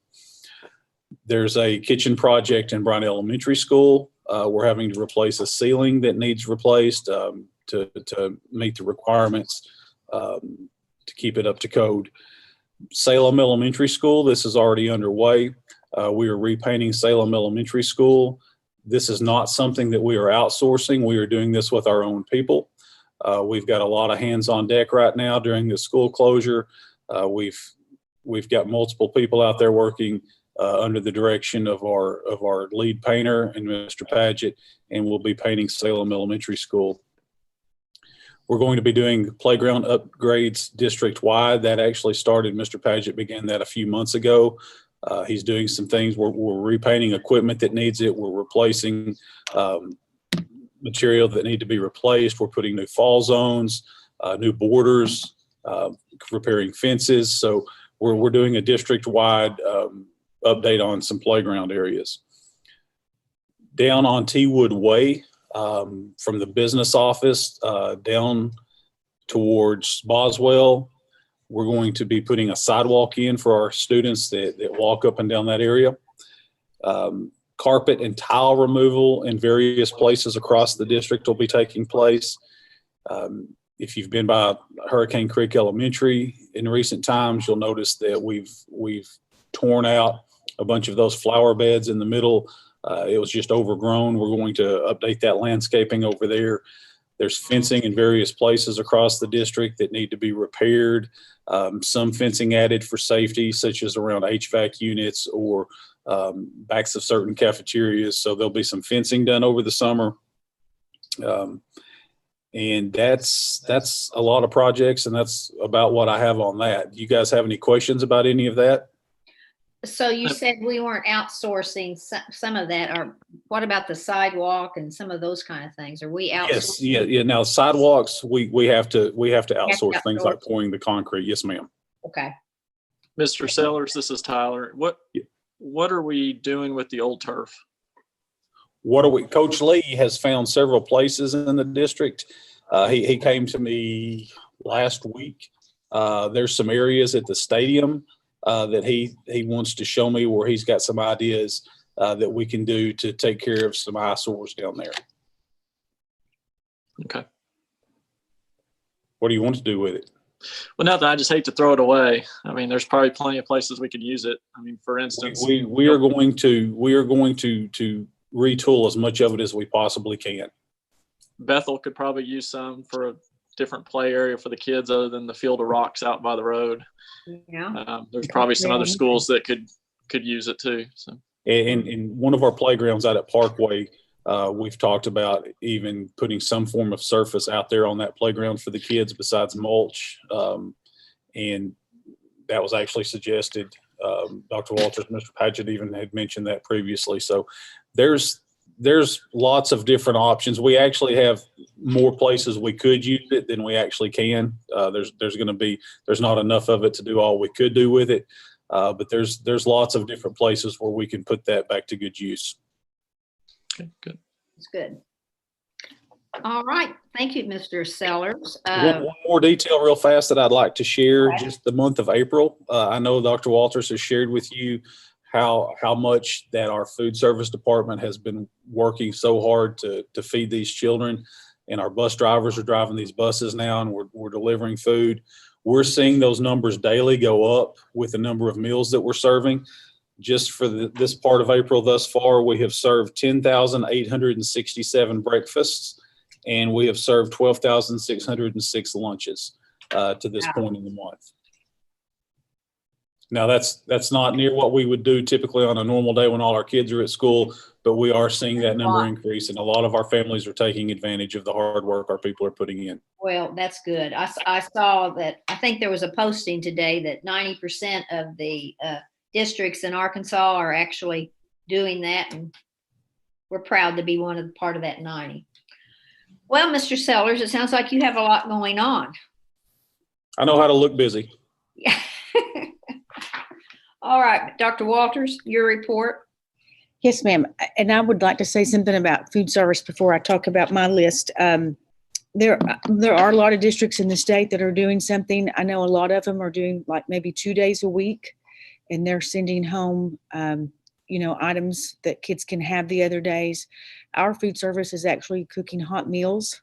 There's a kitchen project in Bryant Elementary School. We're having to replace a ceiling that needs replaced to meet the requirements to keep it up to code. Salem Elementary School, this is already underway. We are repainting Salem Elementary School. This is not something that we are outsourcing. We are doing this with our own people. We've got a lot of hands on deck right now during the school closure. We've got multiple people out there working under the direction of our lead painter and Mr. Paget, and we'll be painting Salem Elementary School. We're going to be doing playground upgrades district-wide. That actually started, Mr. Paget began that a few months ago. He's doing some things. We're repainting equipment that needs it. We're replacing material that need to be replaced. We're putting new fall zones, new borders, repairing fences. So we're doing a district-wide update on some playground areas. Down on Teawood Way, from the business office down towards Boswell, we're going to be putting a sidewalk in for our students that walk up and down that area. Carpet and tile removal in various places across the district will be taking place. If you've been by Hurricane Creek Elementary in recent times, you'll notice that we've torn out a bunch of those flower beds in the middle. It was just overgrown. We're going to update that landscaping over there. There's fencing in various places across the district that need to be repaired. Some fencing added for safety, such as around HVAC units or backs of certain cafeterias. So there'll be some fencing done over the summer. And that's a lot of projects, and that's about what I have on that. Do you guys have any questions about any of that? So you said we weren't outsourcing some of that, or what about the sidewalk and some of those kind of things? Are we outsourcing? Yes, yeah. Now sidewalks, we have to outsource things like pouring the concrete. Yes, ma'am. Okay. Mr. Sellers, this is Tyler. What are we doing with the old turf? Coach Lee has found several places in the district. He came to me last week. There's some areas at the stadium that he wants to show me where he's got some ideas that we can do to take care of some eyesores down there. Okay. What do you want to do with it? Well, nothing. I just hate to throw it away. I mean, there's probably plenty of places we could use it. I mean, for instance, we are going to retool as much of it as we possibly can. Bethel could probably use some for a different play area for the kids other than the field of rocks out by the road. Yeah. There's probably some other schools that could use it too. So. And one of our playgrounds out at Parkway, we've talked about even putting some form of surface out there on that playground for the kids besides mulch. And that was actually suggested. Dr. Walters, Mr. Paget even had mentioned that previously. So there's lots of different options. We actually have more places we could use it than we actually can. There's not enough of it to do all we could do with it. But there's lots of different places where we can put that back to good use. Okay, good. That's good. All right. Thank you, Mr. Sellers. One more detail real fast that I'd like to share. Okay. Just the month of April. I know Dr. Walters has shared with you how much that our food service department has been working so hard to feed these children, and our bus drivers are driving these buses now, and we're delivering food. We're seeing those numbers daily go up with the number of meals that we're serving. Just for this part of April thus far, we have served 10,867 breakfasts and we have served 12,606 lunches to this Wow. point in the month. Now, that's not near what we would do typically on a normal day when all our kids are at school, but we are seeing that number Wow. increase, and a lot of our families are taking advantage of the hard work our people are putting in. Well, that's good. I saw that, I think there was a posting today that 90% of the districts in Arkansas are actually doing that. And we're proud to be part of that 90. Well, Mr. Sellers, it sounds like you have a lot going on. I know how to look busy. Yeah. All right, Dr. Walters, your report. Yes, ma'am. And I would like to say something about food service before I talk about my list. There are a lot of districts in the state that are doing something. I know a lot of them are doing like maybe 2 days a week, and they're sending home, items that kids can have the other days. Our food service is actually cooking hot meals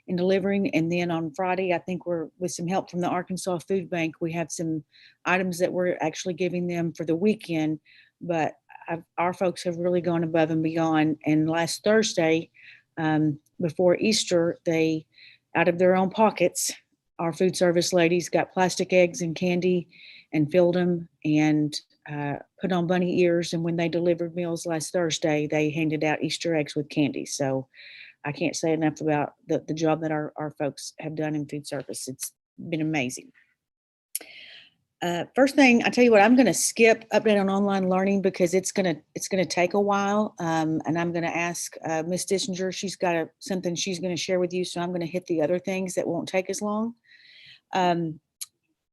and delivering. And then on Friday, I think we're, with some help from the Arkansas Food Bank, we have some items that we're actually giving them for the weekend. But our folks have really gone above and beyond. And last Thursday, before Easter, they, out of their own pockets, our food service ladies got plastic eggs and candy and filled them and put on bunny ears. And when they delivered meals last Thursday, they handed out Easter eggs with candy. So I can't say enough about the job that our folks have done in food service. It's been amazing. First thing, I tell you what, I'm going to skip update on online learning because it's going to take a while. And I'm going to ask Ms. Dissinger, she's got something she's going to share with you. So I'm going to hit the other things that won't take as long.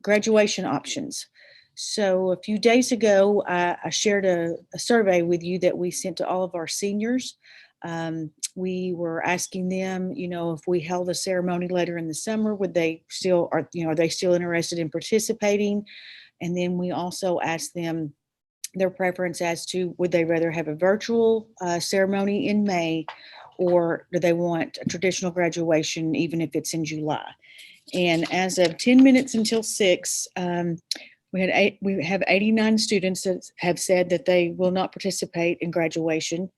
Graduation options. So a few days ago, I shared a survey with you that we sent to all of our seniors. We were asking them, if we held a ceremony later in the summer, are they still interested in participating? And then we also asked them their preference as to would they rather have a virtual ceremony in May, or do they want a traditional graduation, even if it's in July? And as of 10 minutes until 6, we have 89 students that have said that they will not participate in graduation.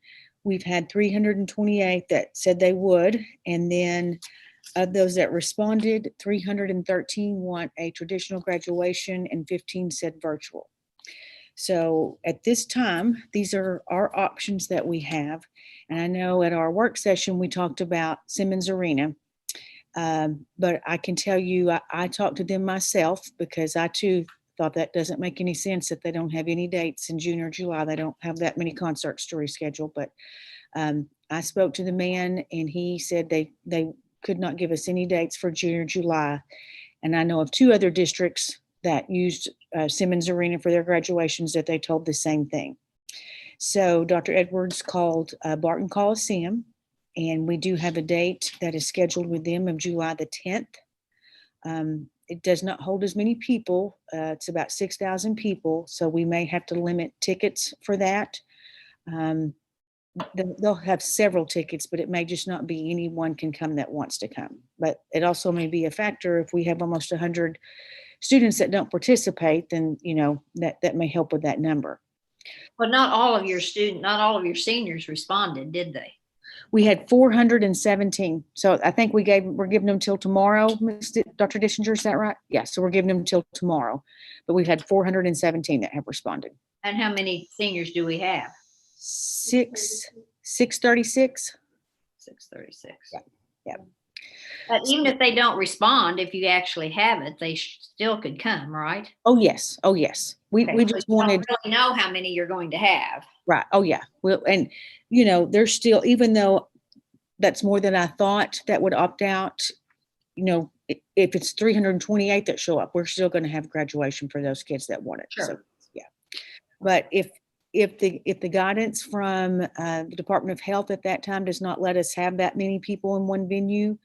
We've had 328 that said they would. And then of those that responded, 313 want a traditional graduation and 15 said virtual. So at this time, these are our options that we have. And I know at our work session, we talked about Simmons Arena. But I can tell you, I talked to them myself because I too thought that doesn't make any sense that they don't have any dates in June or July. They don't have that many concerts to reschedule. But I spoke to the man and he said they could not give us any dates for June or July. And I know of 2 other districts that used Simmons Arena for their graduations that they told the same thing. So Dr. Edwards called Barton Coliseum, and we do have a date that is scheduled with them of July the 10th. It does not hold as many people. It's about 6,000 people. So we may have to limit tickets for that. They'll have several tickets, but it may just not be anyone can come that wants to come. But it also may be a factor if we have almost 100 students that don't participate, then, that may help with that number. Well, not all of your seniors responded, did they? We had 417. So I think we're giving them till tomorrow, Dr. Dissinger, is that right? Yeah, so we're giving them till tomorrow. But we've had 417 that have responded. And how many seniors do we have? 636. 636. Yeah. But even if they don't respond, if you actually have it, they still could come, right? Oh, yes. We just wanted. Don't really know how many you're going to have. Right. Oh, yeah. Well, and, there's still, even though that's more than I thought that would opt out, if it's 328 that show up, we're still going to have graduation for those kids that want it. Sure. So, yeah. But if the guidance from the Department of Health at that time does not let us have that many people in one venue,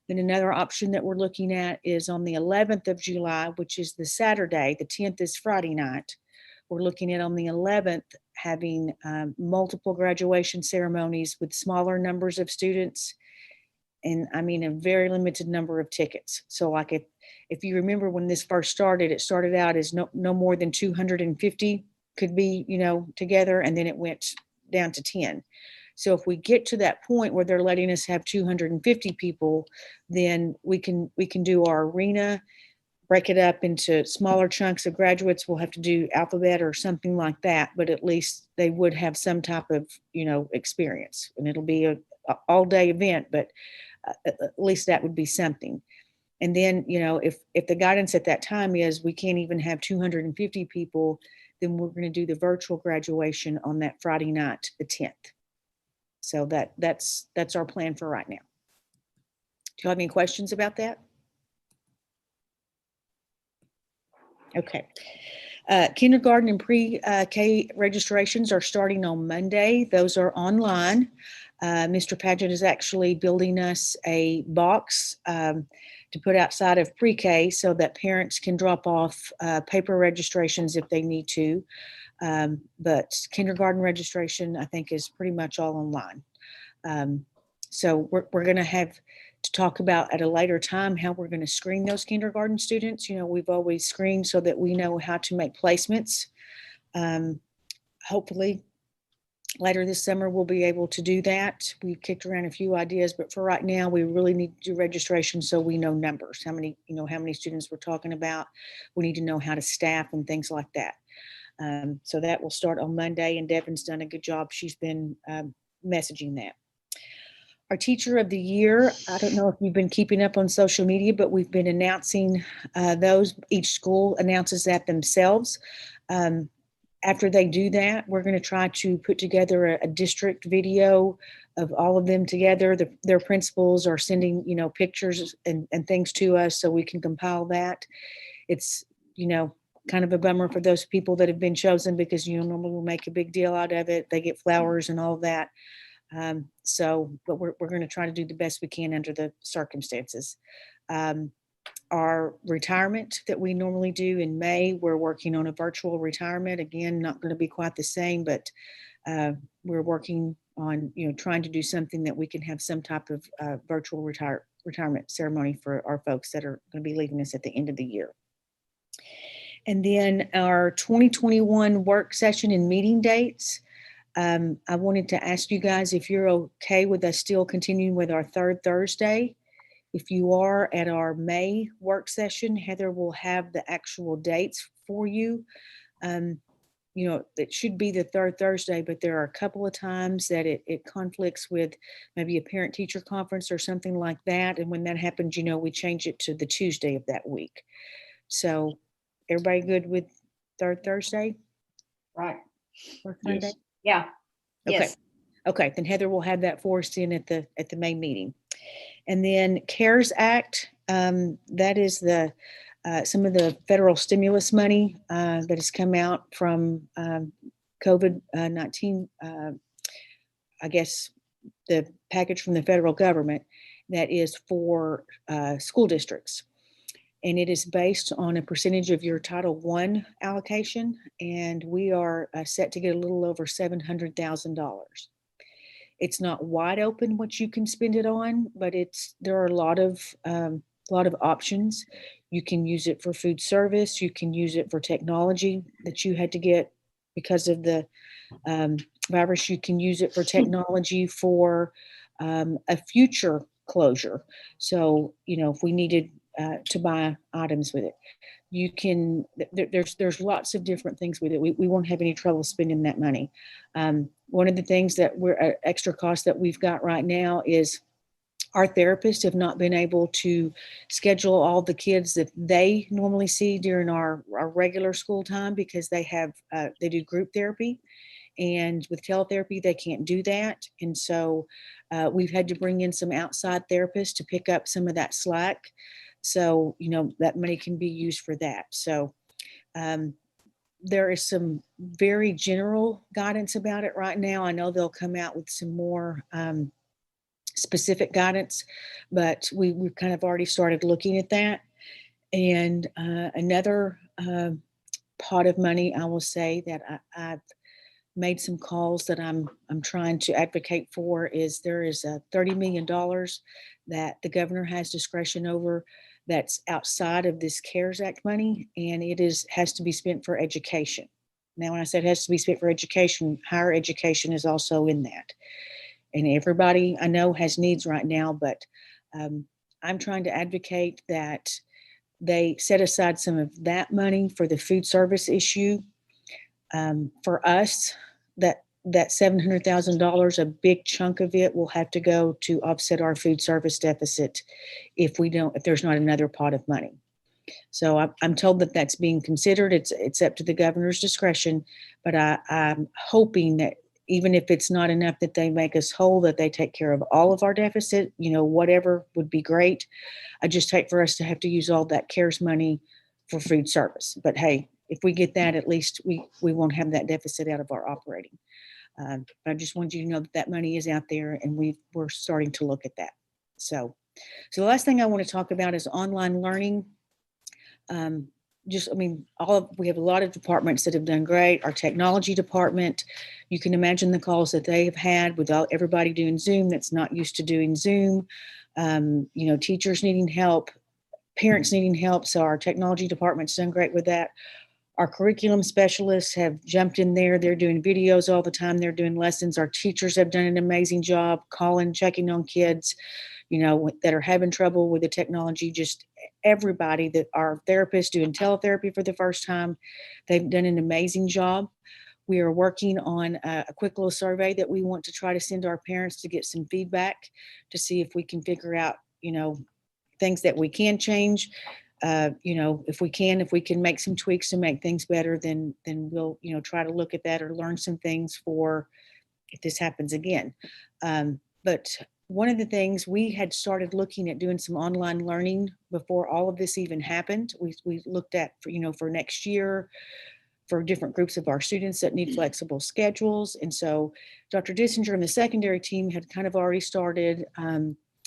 then another option that we're looking at is on the 11th of July, which is the Saturday. The 10th is Friday night. We're looking at on the 11th having multiple graduation ceremonies with smaller numbers of students. And I mean, a very limited number of tickets. So like if you remember when this first started, it started out as no more than 250 could be, together. And then it went down to 10. So if we get to that point where they're letting us have 250 people, then we can do our arena, break it up into smaller chunks of graduates. We'll have to do alphabet or something like that, but at least they would have some type of, experience, and it'll be a all day event, but at least that would be something. And then, if the guidance at that time is we can't even have 250 people, then we're going to do the virtual graduation on that Friday night, the 10th. So that's our plan for right now. Do you have any questions about that? Okay. Kindergarten and pre-K registrations are starting on Monday. Those are online. Mr. Paget is actually building us a box to put outside of pre-K so that parents can drop off paper registrations if they need to. But kindergarten registration, I think, is pretty much all online. So we're going to have to talk about at a later time how we're going to screen those kindergarten students. We've always screened so that we know how to make placements. Hopefully later this summer we'll be able to do that. We kicked around a few ideas, but for right now we really need to do registration so we know numbers, how many students we're talking about. We need to know how to staff and things like that. So that will start on Monday, and Devin's done a good job. She's been messaging that. Our Teacher of the Year, I don't know if you've been keeping up on social media, but we've been announcing those. Each school announces that themselves. After they do that, we're going to try to put together a district video of all of them together. Their principals are sending, pictures and things to us so we can compile that. It's, kind of a bummer for those people that have been chosen because, normally we'll make a big deal out of it. They get flowers and all of that. But we're going to try to do the best we can under the circumstances. Our retirement that we normally do in May, we're working on a virtual retirement. Again, not going to be quite the same, but we're working on, trying to do something that we can have some type of virtual retirement ceremony for our folks that are going to be leaving us at the end of the year. And then our 2021 work session and meeting dates. I wanted to ask you guys if you're okay with us still continuing with our third Thursday. If you are, at our May work session, Heather will have the actual dates for you. It should be the third Thursday, but there are a couple of times that it conflicts with maybe a parent-teacher conference or something like that. And when that happens, we change it to the Tuesday of that week. So everybody good with third Thursday? Right. First Monday? Yes. Yeah. Okay. Yes. Okay, then Heather will have that for us in at the May meeting. And then CARES Act, that is the some of the federal stimulus money that has come out from COVID-19, I guess the package from the federal government that is for school districts. And it is based on a percentage of your Title I allocation, and we are set to get a little over $700,000. It's not wide open what you can spend it on, but there are a lot of options. You can use it for food service. You can use it for technology that you had to get because of the virus. You can use it for technology for a future closure. So, if we needed to buy items with it, you can, there's lots of different things with it. We won't have any trouble spending that money. One of the things that we're extra cost that we've got right now is our therapists have not been able to schedule all the kids that they normally see during our regular school time because they do group therapy. And with teletherapy, they can't do that. And so we've had to bring in some outside therapists to pick up some of that slack. So, that money can be used for that. So there is some very general guidance about it right now. I know they'll come out with some more specific guidance, but we've kind of already started looking at that. And another pot of money, I will say that I've made some calls that I'm trying to advocate for is there is a $30 million that the governor has discretion over that's outside of this CARES Act money, and it has to be spent for education. Now, when I said it has to be spent for education, higher education is also in that. And everybody I know has needs right now, but I'm trying to advocate that they set aside some of that money for the food service issue. For us, that $700,000, a big chunk of it will have to go to offset our food service deficit if there's not another pot of money. So I'm told that that's being considered. It's up to the governor's discretion, but I'm hoping that even if it's not enough, that they make us whole, that they take care of all of our deficit, whatever would be great. I just hate for us to have to use all that CARES money for food service. But hey, if we get that, at least we won't have that deficit out of our operating. But I just wanted you to know that money is out there, and we're starting to look at that. So the last thing I want to talk about is online learning. We have a lot of departments that have done great. Our technology department, you can imagine the calls that they have had with everybody doing Zoom that's not used to doing Zoom. Teachers needing help, parents needing help. So our technology department's done great with that. Our curriculum specialists have jumped in there. They're doing videos all the time. They're doing lessons. Our teachers have done an amazing job calling, checking on kids, that are having trouble with the technology. Just everybody, that our therapists doing teletherapy for the first time, they've done an amazing job. We are working on a quick little survey that we want to try to send to our parents to get some feedback to see if we can figure out, things that we can change. If we can make some tweaks to make things better, then we'll, try to look at that or learn some things for if this happens again. But one of the things, we had started looking at doing some online learning before all of this even happened. We looked at, for next year, for different groups of our students that need flexible schedules. And so Dr. Dissinger and the secondary team had kind of already started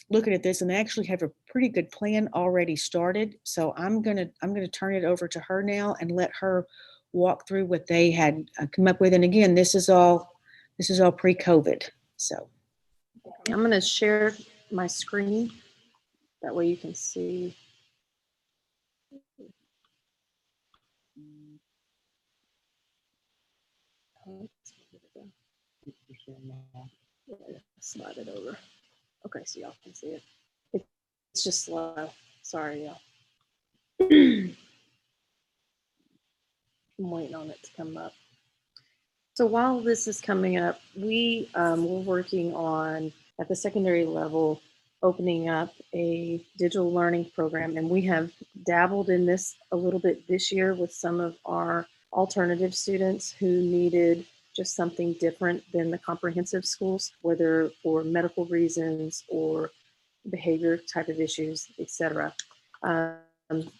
looking at this, and they actually have a pretty good plan already started. So I'm gonna turn it over to her now and let her walk through what they had come up with. And again, this is all pre-COVID. So I'm going to share my screen. That way you can see. Slide it over. Okay, so y'all can see it. It's just slow. Sorry, y'all. I'm waiting on it to come up. So while this is coming up, we're working on, at the secondary level, opening up a digital learning program. And we have dabbled in this a little bit this year with some of our alternative students who needed just something different than the comprehensive schools, whether for medical reasons or behavior type of issues, etc.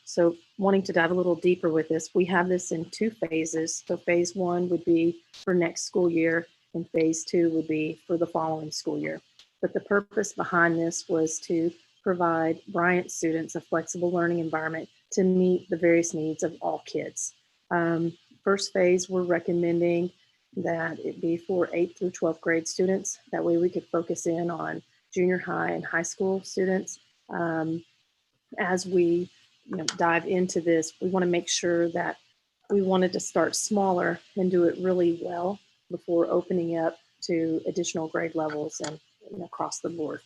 So wanting to dive a little deeper with this, we have this in 2 phases. So phase 1 would be for next school year, and phase 2 would be for the following school year. But the purpose behind this was to provide Bryant students a flexible learning environment to meet the various needs of all kids. First phase, we're recommending that it be for 8th through 12th grade students. That way we could focus in on junior high and high school students. As we dive into this, we want to make sure that we wanted to start smaller and do it really well before opening up to additional grade levels and across the board.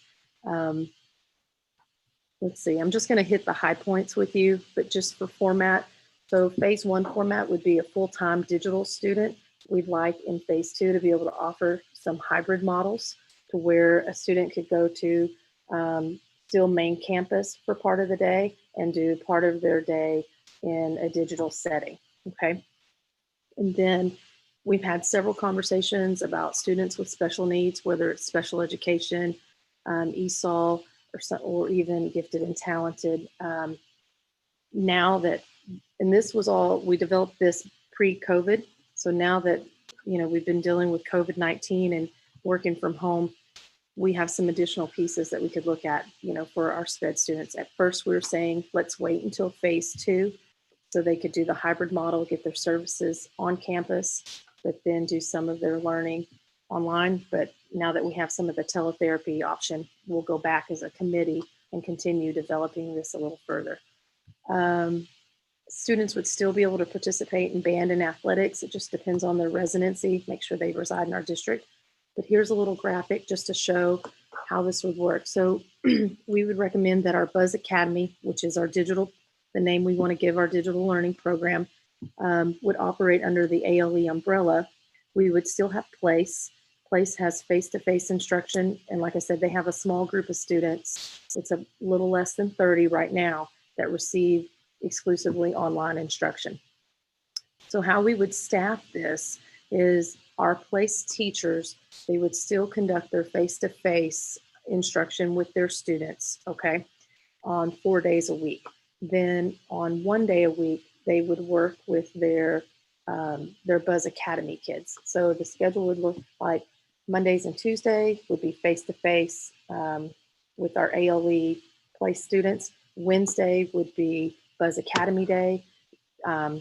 Let's see, I'm just going to hit the high points with you, but just for format. So phase 1 format would be a full-time digital student. We'd like in phase 2 to be able to offer some hybrid models to where a student could go to still main campus for part of the day and do part of their day in a digital setting, okay? And then we've had several conversations about students with special needs, whether it's special education, ESOL, or even gifted and talented. Now that, and this was all, we developed this pre-COVID. So now that, we've been dealing with COVID-19 and working from home, we have some additional pieces that we could look at, for our SPED students. At first, we were saying, let's wait until phase 2 so they could do the hybrid model, get their services on campus, but then do some of their learning online. But now that we have some of the teletherapy option, we'll go back as a committee and continue developing this a little further. Students would still be able to participate in band and athletics. It just depends on their residency, make sure they reside in our district. But here's a little graphic just to show how this would work. So we would recommend that our Buzz Academy, which is our digital, the name we want to give our digital learning program, would operate under the ALE umbrella. We would still have Place. Place has face-to-face instruction. And like I said, they have a small group of students. It's a little less than 30 right now that receive exclusively online instruction. So how we would staff this is our Place teachers, they would still conduct their face-to-face instruction with their students, okay, on 4 days a week. Then on 1 day a week, they would work with their Buzz Academy kids. So the schedule would look like Mondays and Tuesdays would be face-to-face with our ALE Place students. Wednesday would be Buzz Academy Day.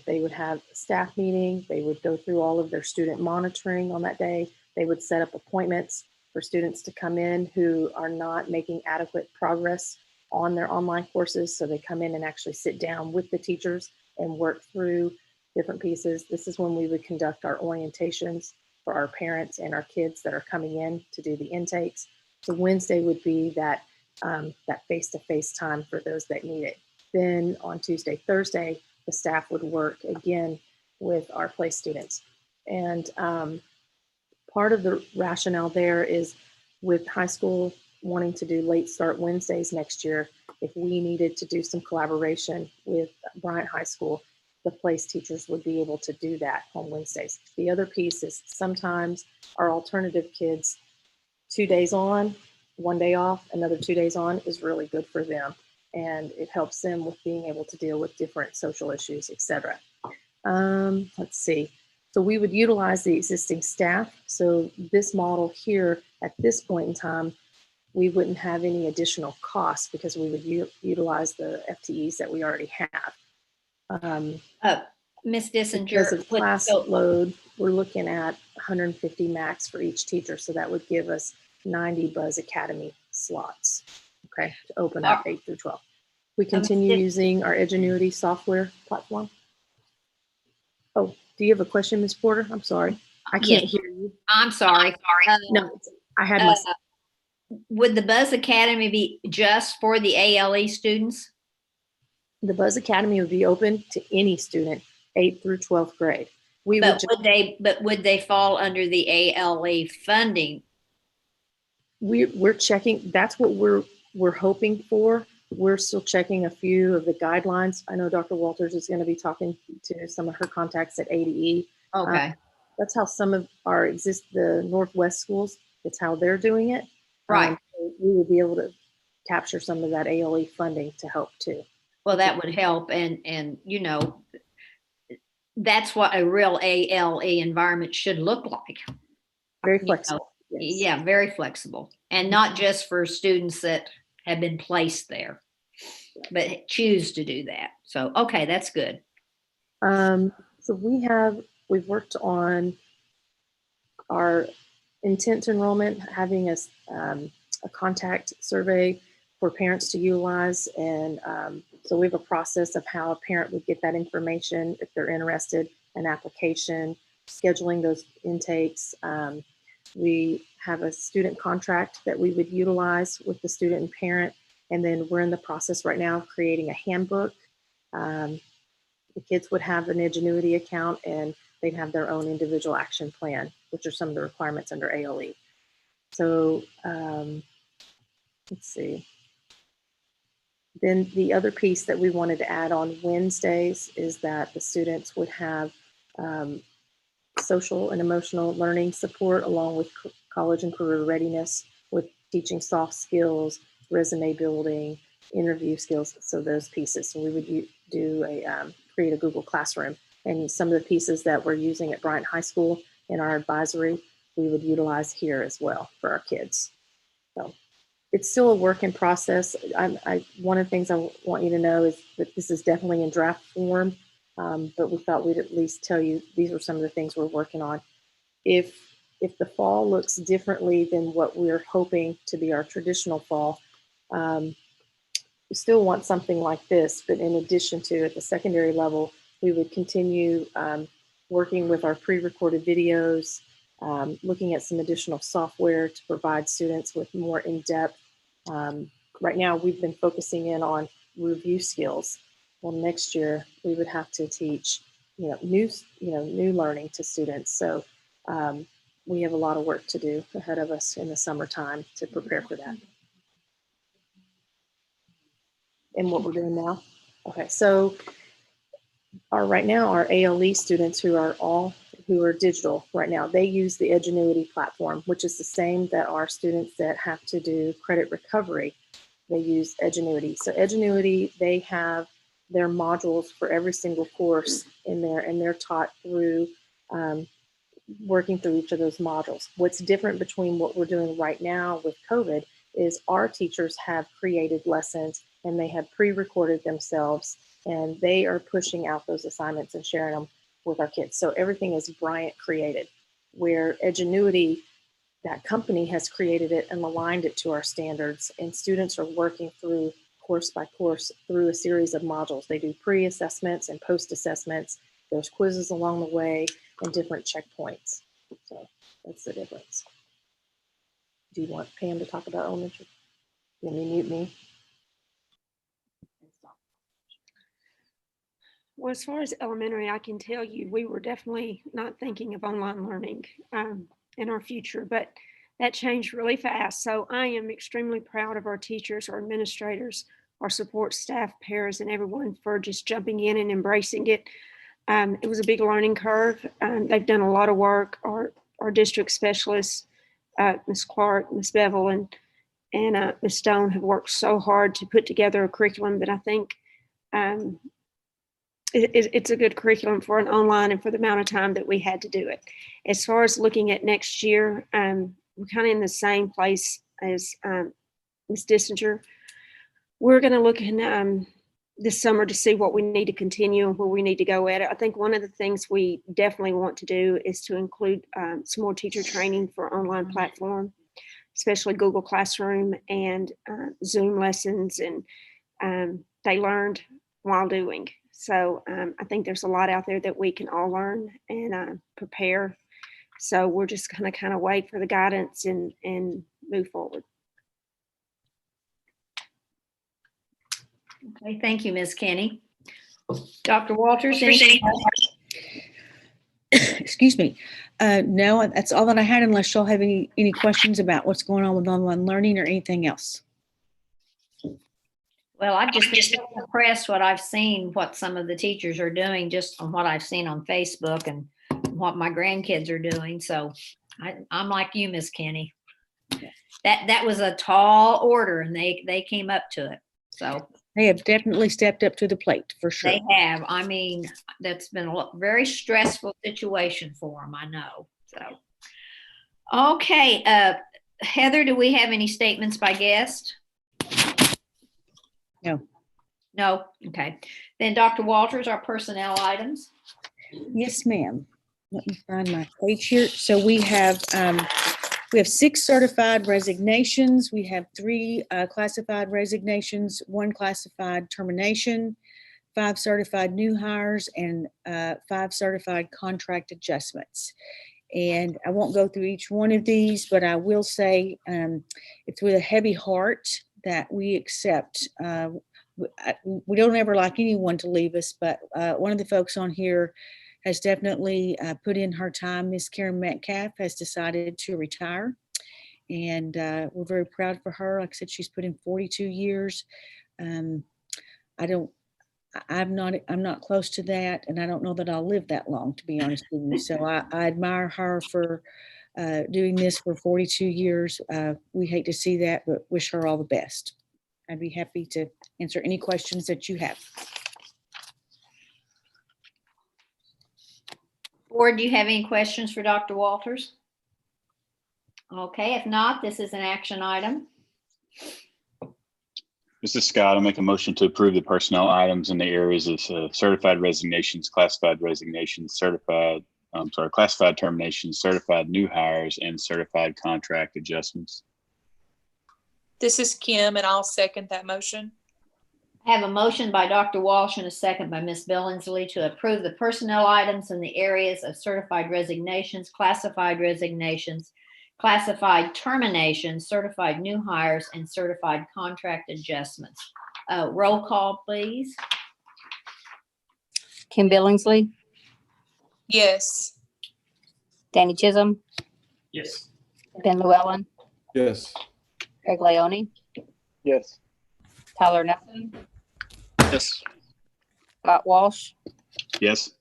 They would have a staff meeting. They would go through all of their student monitoring on that day. They would set up appointments for students to come in who are not making adequate progress on their online courses. So they come in and actually sit down with the teachers and work through different pieces. This is when we would conduct our orientations for our parents and our kids that are coming in to do the intakes. So Wednesday would be that face-to-face time for those that need it. Then on Tuesday, Thursday, the staff would work again with our Place students. And part of the rationale there is with high school wanting to do late start Wednesdays next year, if we needed to do some collaboration with Bryant High School, the Place teachers would be able to do that on Wednesdays. The other piece is sometimes our alternative kids, 2 days on, 1 day off, another 2 days on is really good for them. And it helps them with being able to deal with different social issues, etc. Let's see. So we would utilize the existing staff. So this model here, at this point in time, we wouldn't have any additional costs because we would utilize the FTEs that we already have. Ms. Dissinger, Because of class load, we're looking at 150 max for each teacher. So that would give us 90 Buzz Academy slots, okay, to open up 8 through 12. We continue using our Edgenuity software platform. Oh, do you have a question, Ms. Porter? I'm sorry. I can't hear you. I'm sorry. No, I had my... Would the Buzz Academy be just for the ALE students? The Buzz Academy would be open to any student, 8th through 12th grade. But would they fall under the ALE funding? We're checking. That's what we're hoping for. We're still checking a few of the guidelines. I know Dr. Walters is going to be talking to some of her contacts at ADE. Okay. That's how some of our the Northwest schools, it's how they're doing it. Right. So we would be able to capture some of that ALE funding to help too. Well, that would help. And you know, that's what a real ALE environment should look like. Very flexible. Yes. Yeah, very flexible. And not just for students that have been placed there, but choose to do that. So, okay, that's good. So we've worked on our intent enrollment, having a contact survey for parents to utilize. And so we have a process of how a parent would get that information if they're interested, an application, scheduling those intakes. We have a student contract that we would utilize with the student and parent. And then we're in the process right now of creating a handbook. The kids would have an Edgenuity account and they'd have their own individual action plan, which are some of the requirements under ALE. So let's see. Then the other piece that we wanted to add on Wednesdays is that the students would have social and emotional learning support along with college and career readiness with teaching soft skills, resume building, interview skills, so those pieces. So we would create a Google Classroom, and some of the pieces that we're using at Bryant High School in our advisory, we would utilize here as well for our kids. So it's still a work in process. One of the things I want you to know is that this is definitely in draft form, but we thought we'd at least tell you these are some of the things we're working on. If the fall looks differently than what we're hoping to be our traditional fall, we still want something like this, but in addition to at the secondary level, we would continue working with our pre-recorded videos, looking at some additional software to provide students with more in-depth. Right now, we've been focusing in on review skills. Well, next year we would have to teach, new learning to students. So we have a lot of work to do ahead of us in the summertime to prepare for that. And what we're doing now. Okay, so right now our ALE students who are digital right now, they use the Edgenuity platform, which is the same that our students that have to do credit recovery, they use Edgenuity. So Edgenuity, they have their modules for every single course in there, and they're taught through working through each of those modules. What's different between what we're doing right now with COVID is our teachers have created lessons and they have pre-recorded themselves, and they are pushing out those assignments and sharing them with our kids. So everything is Bryant created, where Edgenuity, that company, has created it and aligned it to our standards, and students are working through course by course through a series of modules. They do pre-assessments and post-assessments. There's quizzes along the way and different checkpoints. So that's the difference. Do you want Pam to talk about elementary? Let me mute me. Well, as far as elementary, I can tell you, we were definitely not thinking of online learning in our future, but that changed really fast. So I am extremely proud of our teachers, our administrators, our support staff, paras, and everyone for just jumping in and embracing it. It was a big learning curve. They've done a lot of work. Our district specialists, Ms. Clark, Ms. Bevel, and Ms. Stone have worked so hard to put together a curriculum that I think it's a good curriculum for an online and for the amount of time that we had to do it. As far as looking at next year, we're kind of in the same place as Ms. Dissinger. We're going to look in this summer to see what we need to continue and where we need to go at it. I think one of the things we definitely want to do is to include some more teacher training for online platform, especially Google Classroom and Zoom lessons, and they learned while doing. So I think there's a lot out there that we can all learn and prepare. So we're just going to kind of wait for the guidance and move forward. Okay, thank you, Ms. Kenny. Dr. Walters, anything else? Excuse me. No, that's all that I had, unless y'all have any questions about what's going on with online learning or anything else. Well, I've just been impressed what some of the teachers are doing, just from what I've seen on Facebook and what my grandkids are doing. So I'm like you, Miss Kenny. That was a tall order, and they came up to it. So they have definitely stepped up to the plate, for sure. They have. I mean, that's been a very stressful situation for them, I know. So, okay, Heather, do we have any statements by guest? No. No? Okay. Then Dr. Walters, our personnel items. Yes, ma'am. Let me find my page here. So we have 6 certified resignations. We have 3 classified resignations, 1 classified termination, 5 certified new hires, and 5 certified contract adjustments. And I won't go through each one of these, but I will say it's with a heavy heart that we accept. We don't ever like anyone to leave us, but one of the folks on here has definitely put in her time. Miss Karen Metcalf has decided to retire, and we're very proud for her. Like I said, she's put in 42 years. I'm not close to that, and I don't know that I'll live that long, to be honest with you. So I admire her for doing this for 42 years. We hate to see that, but wish her all the best. I'd be happy to answer any questions that you have. Board, do you have any questions for Dr. Walters? Okay, if not, this is an action item. This is Scott. I'll make a motion to approve the personnel items in the areas of certified resignations, classified resignations, classified terminations, certified new hires, and certified contract adjustments. This is Kim, and I'll second that motion. I have a motion by Dr. Walsh and a second by Ms. Billingsley to approve the personnel items in the areas of certified resignations, classified terminations, certified new hires, and certified contract adjustments. Roll call, please. Kim Billingsley, Yes. Danny Chisholm, Yes. Ben Llewellyn, Yes. Craig Leone, Yes. Tyler Nelson, Yes. Scott Walsh, Yes.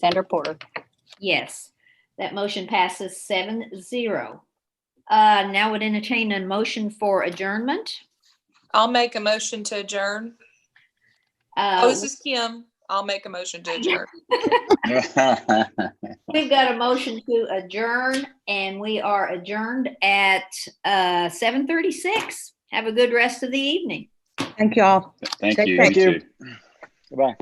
Sandra Porter. Yes, that motion passes 7-0. Now would entertain a motion for adjournment. I'll make a motion to adjourn. This is Kim. I'll make a motion to adjourn. We've got a motion to adjourn, and we are adjourned at 7:36. Have a good rest of the evening. Thank you all. Thank Take you. care. You too. Goodbye.